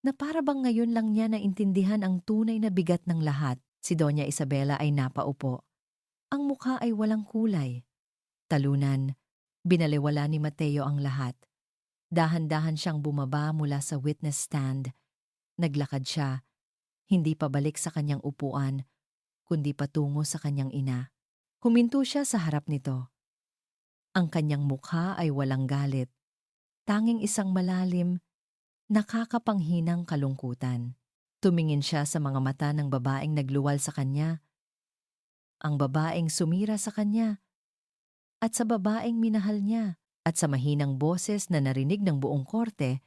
Speaker 1: na para bang ngayon lang niya naintindihan ang tunay na bigat ng lahat. Si Doña Isabela ay napaupo. Ang mukha ay walang kulay. Talunan, binaliwala ni Mateo ang lahat. Dahan-dahan siyang bumaba mula sa witness stand. Naglakad siya, hindi pabalik sa kanyang upuan, kundi patungo sa kanyang ina. Huminto siya sa harap nito. Ang kanyang mukha ay walang galit. Tanging isang malalim, nakakapanghinang kalungkutan. Tumingin siya sa mga mata ng babaeng nagluwal sa kanya, ang babaeng sumira sa kanya, at sa babaeng minahal niya, at sa mahinang boses na narinig ng buong korte,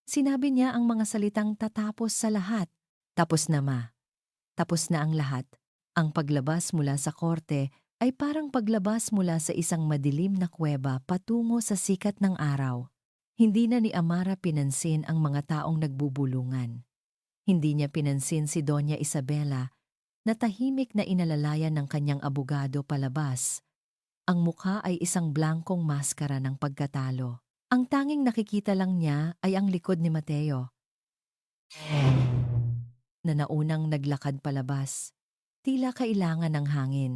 Speaker 1: sinabi niya ang mga salitang tatapos sa lahat. Tapos na, ma. Tapos na ang lahat. Ang paglabas mula sa korte ay parang paglabas mula sa isang madilim na kuweba patungo sa sikat ng araw. Hindi na ni Amara pinansin ang mga taong nagbubulungan. Hindi niya pinansin si Doña Isabela na tahimik na inalalayan ng kanyang abogado palabas. Ang mukha ay isang blankong maskara ng pagkatalo. Ang tanging nakikita lang niya ay ang likod ni Mateo, na naunang naglakad palabas. Tila kailangan ng hangin.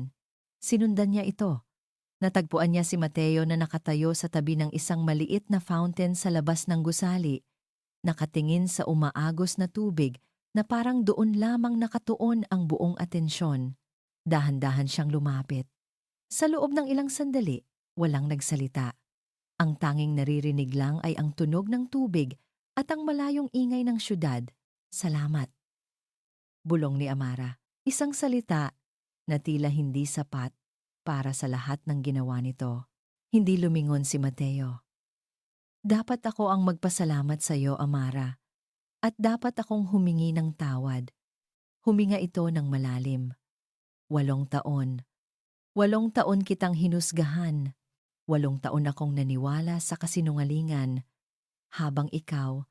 Speaker 1: Sinundan niya ito. Natagpuan niya si Mateo na nakatayo sa tabi ng isang maliit na fountain sa labas ng gusali, nakatingin sa umaagos na tubig na parang doon lamang nakatuon ang buong atensyon. Dahan-dahan siyang lumapit. Sa loob ng ilang sandali, walang nagsalita. Ang tanging naririnig lang ay ang tunog ng tubig at ang malayong ingay ng syudad. Salamat. Bulong ni Amara. Isang salita na tila hindi sapat para sa lahat ng ginawa nito. Hindi lumingon si Mateo. Dapat ako ang magpasalamat sa iyo, Amara. At dapat akong humingi ng tawad. Huminga ito ng malalim. 8 taon. 8 taon kitang hinusgahan. 8 taon akong naniwala sa kasinungalingan. Habang ikaw,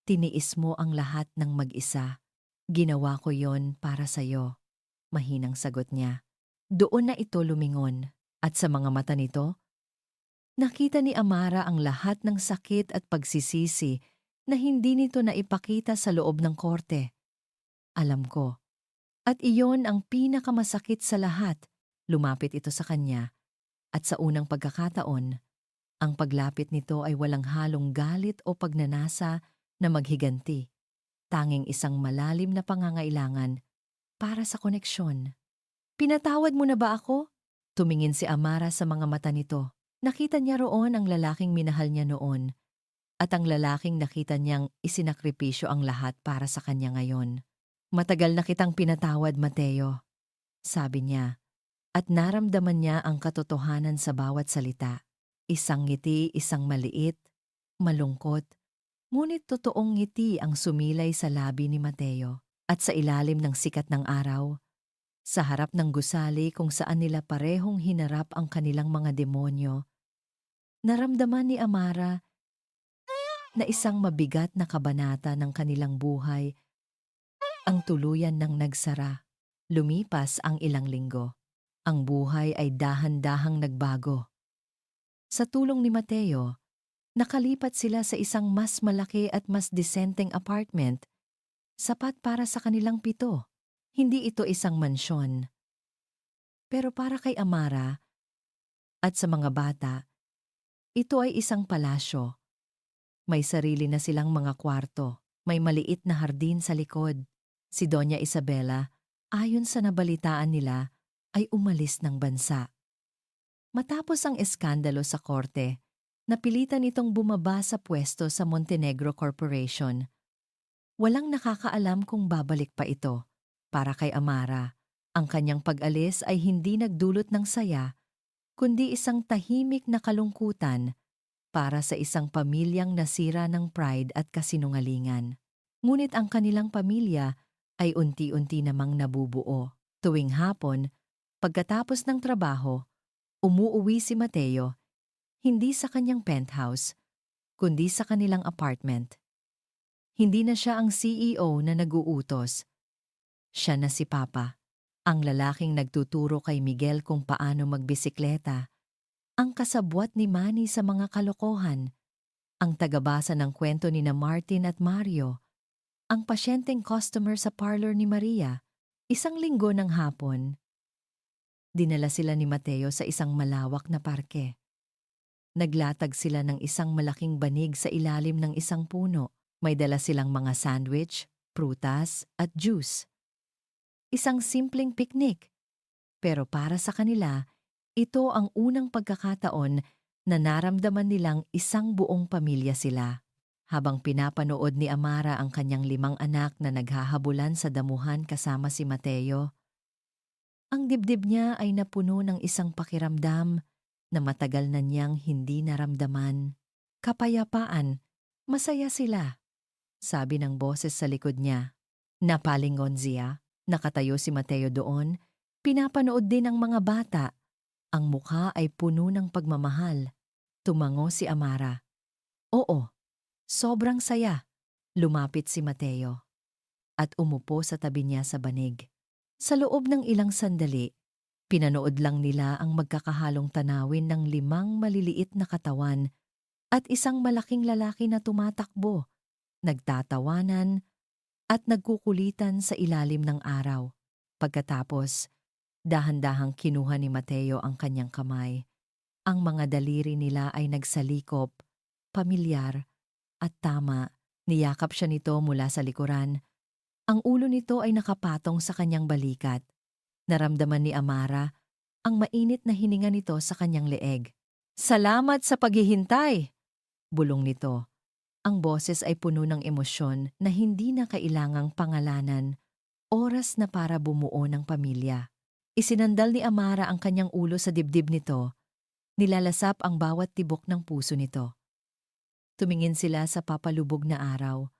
Speaker 1: tiniis mo ang lahat ng mag-isa. Ginawa ko yon para sa'yo. Mahinang sagot niya. Doon na ito lumingon. At sa mga mata nito, nakita ni Amara ang lahat ng sakit at pagsisisi na hindi nito naipakita sa loob ng korte. Alam ko. At iyon ang pinakamasakit sa lahat. Lumapit ito sa kanya at sa unang pagkakataon, ang paglapit nito ay walang halong galit o pagnanasa na maghiganti. Tanging isang malalim na pangangailangan para sa koneksyon. Pinatawad mo na ba ako? Tumingin si Amara sa mga mata nito. Nakita niya roon ang lalaking minahal niya noon at ang lalaking nakita niyang isinakripisyo ang lahat para sa kanya ngayon. Matagal na kitang pinatawad, Mateo, sabi niya, at naramdaman niya ang katotohanan sa bawat salita. Isang ngiti, isang maliit, malungkot, ngunit totoong ngiti ang sumilay sa labi ni Mateo. At sa ilalim ng sikat ng araw, sa harap ng gusali kung saan nila parehong hinarap ang kanilang mga demonyo, naramdaman ni Amara na isang mabigat na kabanata ng kanilang buhay ang tuluyan ng nagsara. Lumipas ang ilang linggo. Ang buhay ay dahan-dahang nagbago. Sa tulong ni Mateo, nakalipat sila sa isang mas malaki at mas disenteng apartment, sapat para sa kanilang 7. Hindi ito isang mansyon. Pero para kay Amara at sa mga bata, ito ay isang palasyo. May sarili na silang mga kwarto, may maliit na hardin sa likod. Si Doña Isabela, ayon sa nabalitaan nila, ay umalis ng bansa. Matapos ang eskandalo sa korte, napilitan itong bumaba sa pwesto sa Montenegro Corporation. Walang nakakaalam kung babalik pa ito. Para kay Amara, ang kanyang pag-alis ay hindi nagdulot ng saya, kundi isang tahimik na kalungkutan para sa isang pamilyang nasira ng pride at kasinungalingan. Ngunit ang kanilang pamilya ay unti-unti namang nabubuo. Tuwing hapon, pagkatapos ng trabaho, umuuwi si Mateo, hindi sa kanyang penthouse, kundi sa kanilang apartment. Hindi na siya ang CEO na nag-uutos. Siya na si Papa, ang lalaking nagtuturo kay Miguel kung paano magbisikleta, ang kasabwat ni Manny sa mga kalokohan, ang tagabasa ng kwento ni na Martin at Mario, ang pasyenteng customer sa parlor ni Maria. Isang linggo ng hapon, dinala sila ni Mateo sa isang malawak na parke. Naglatag sila ng isang malaking banig sa ilalim ng isang puno. May dala silang mga sandwich, prutas at juice. Isang simpleng picnic. Pero para sa kanila, ito ang unang pagkakataon na naramdaman nilang isang buong pamilya sila. Habang pinapanood ni Amara ang kanyang 5 anak na naghahabulan sa damuhan kasama si Mateo, ang dibdib niya ay napuno ng isang pakiramdam na matagal na niyang hindi naramdaman. Kapayapaan, masaya sila, sabi ng boses sa likod niya. Napalingon siya. Nakatayo si Mateo doon, pinapanood din ang mga bata. Ang mukha ay puno ng pagmamahal. Tumango si Amara. Oo, sobrang saya. Lumapit si Mateo at umupo sa tabi niya sa banig. Sa loob ng ilang sandali, pinanood lang nila ang magkakahalong tanawin ng 5 maliliit na katawan at isang malaking lalaki na tumatakbo, nagtatawanan, at nagkukulitan sa ilalim ng araw. Pagkatapos, dahan-dahang kinuha ni Mateo ang kanyang kamay. Ang mga daliri nila ay nagsalikop, pamilyar, at tama. Niyakap siya nito mula sa likuran. Ang ulo nito ay nakapatong sa kanyang balikat. Naramdaman ni Amara ang mainit na hininga nito sa kanyang leeg. Salamat sa paghihintay! Bulong nito. Ang boses ay puno ng emosyon na hindi na kailangang pangalanan, oras na para bumuo ng pamilya. Isinandal ni Amara ang kanyang ulo sa dibdib nito, nilalasap ang bawat tibok ng puso nito. Tumingin sila sa papalubog na araw.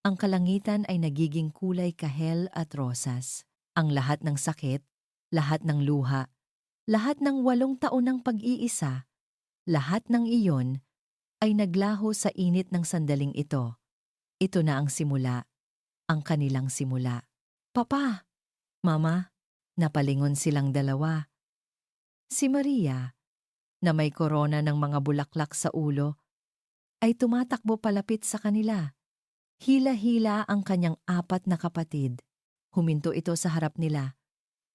Speaker 1: Ang kalangitan ay nagiging kulay kahel at rosas. Ang lahat ng sakit, lahat ng luha, lahat ng 8 taon ng pag-iisa, lahat ng iyon, ay naglaho sa init ng sandaling ito. Ito na ang simula, ang kanilang simula. Papa, Mama, napalingon silang dalawa. Si Maria, na may korona ng mga bulaklak sa ulo, ay tumatakbo palapit sa kanila. Hila-hila ang kanyang 4 na kapatid. Huminto ito sa harap nila.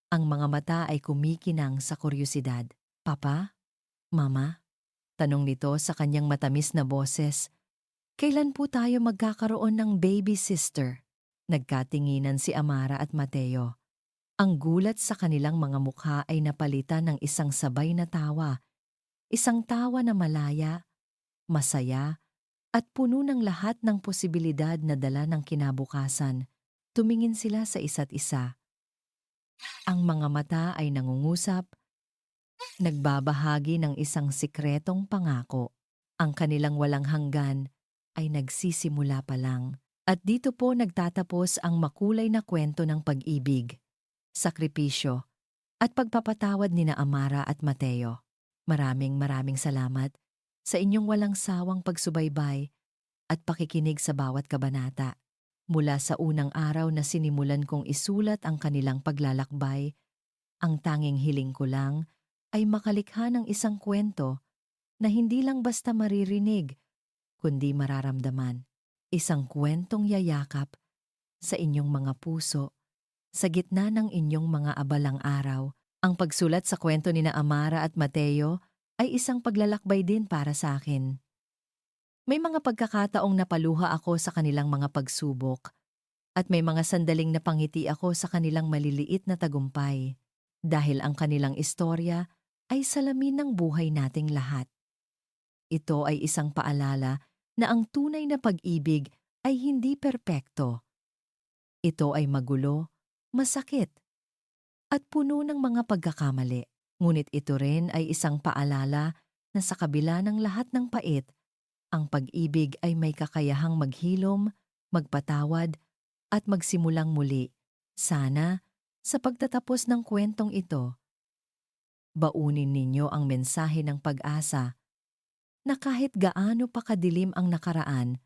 Speaker 1: Ang mga mata ay kumikinang sa kuryosidad. Papa? Mama? Tanong nito sa kanyang matamis na boses. Kailan po tayo magkakaroon ng baby sister? Nagkatinginan si Amara at Mateo. Ang gulat sa kanilang mga mukha ay napalitan ng isang sabay na tawa. Isang tawa na malaya, masaya, at puno ng lahat ng posibilidad na dala ng kinabukasan. Tumingin sila sa isa't isa. Ang mga mata ay nangungusap, nagbabahagi ng isang sikretong pangako. Ang kanilang walang hanggan ay nagsisimula pa lang. At dito po nagtatapos ang makulay na kwento ng pag-ibig, sakripisyo, at pagpapatawad nina Amara at Mateo. Maraming salamat sa inyong walang sawang pagsubaybay at pakikinig sa bawat kabanata. Mula sa unang araw na sinimulan kong isulat ang kanilang paglalakbay, ang tanging hiling ko lang ay makalikha ng isang kwento na hindi lang basta maririnig, kundi mararamdaman. Isang kwentong yayakap sa inyong mga puso, sa gitna ng inyong mga abalang araw. Ang pagsulat sa kwento nina Amara at Mateo ay isang paglalakbay din para sa akin. May mga pagkakataong napaluha ako sa kanilang mga pagsubok at may mga sandaling napangiti ako sa kanilang maliliit na tagumpay dahil ang kanilang istorya ay salamin ng buhay nating lahat. Ito ay isang paalala na ang tunay na pag-ibig ay hindi perpekto. Ito ay magulo, masakit, at puno ng mga pagkakamali. Ngunit ito rin ay isang paalala na sa kabila ng lahat ng pait, ang pag-ibig ay may kakayahang maghilom, magpatawad, at magsimulang muli. Sana, sa pagtatapos ng kwentong ito, baunin ninyo ang mensahe ng pag-asa na kahit gaano pa kadilim ang nakaraan,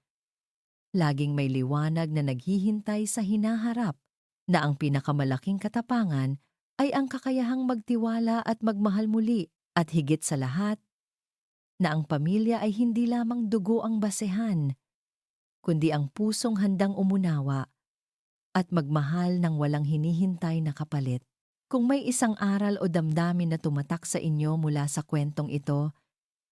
Speaker 1: laging may liwanag na naghihintay sa hinaharap, na ang pinakamalaking katapangan ay ang kakayahang magtiwala at magmahal muli, at higit sa lahat, na ang pamilya ay hindi lamang dugo ang basehan, kundi ang pusong handang umunawa at magmahal ng walang hinihintay na kapalit. Kung may isang aral o damdamin na tumatak sa inyo mula sa kwentong ito,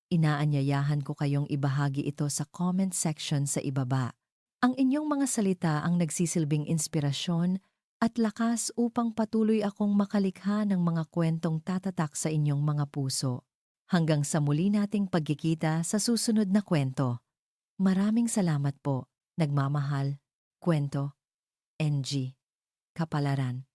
Speaker 1: inaanyayahan ko kayong ibahagi ito sa comment section sa ibaba. Ang inyong mga salita ang nagsisilbing inspirasyon at lakas upang patuloy akong makalikha ng mga kwentong tatatak sa inyong mga puso. Hanggang sa muli nating pagkikita sa susunod na kwento. Maraming salamat po. Nagmamahal. Kwento. NG. Kapalaran.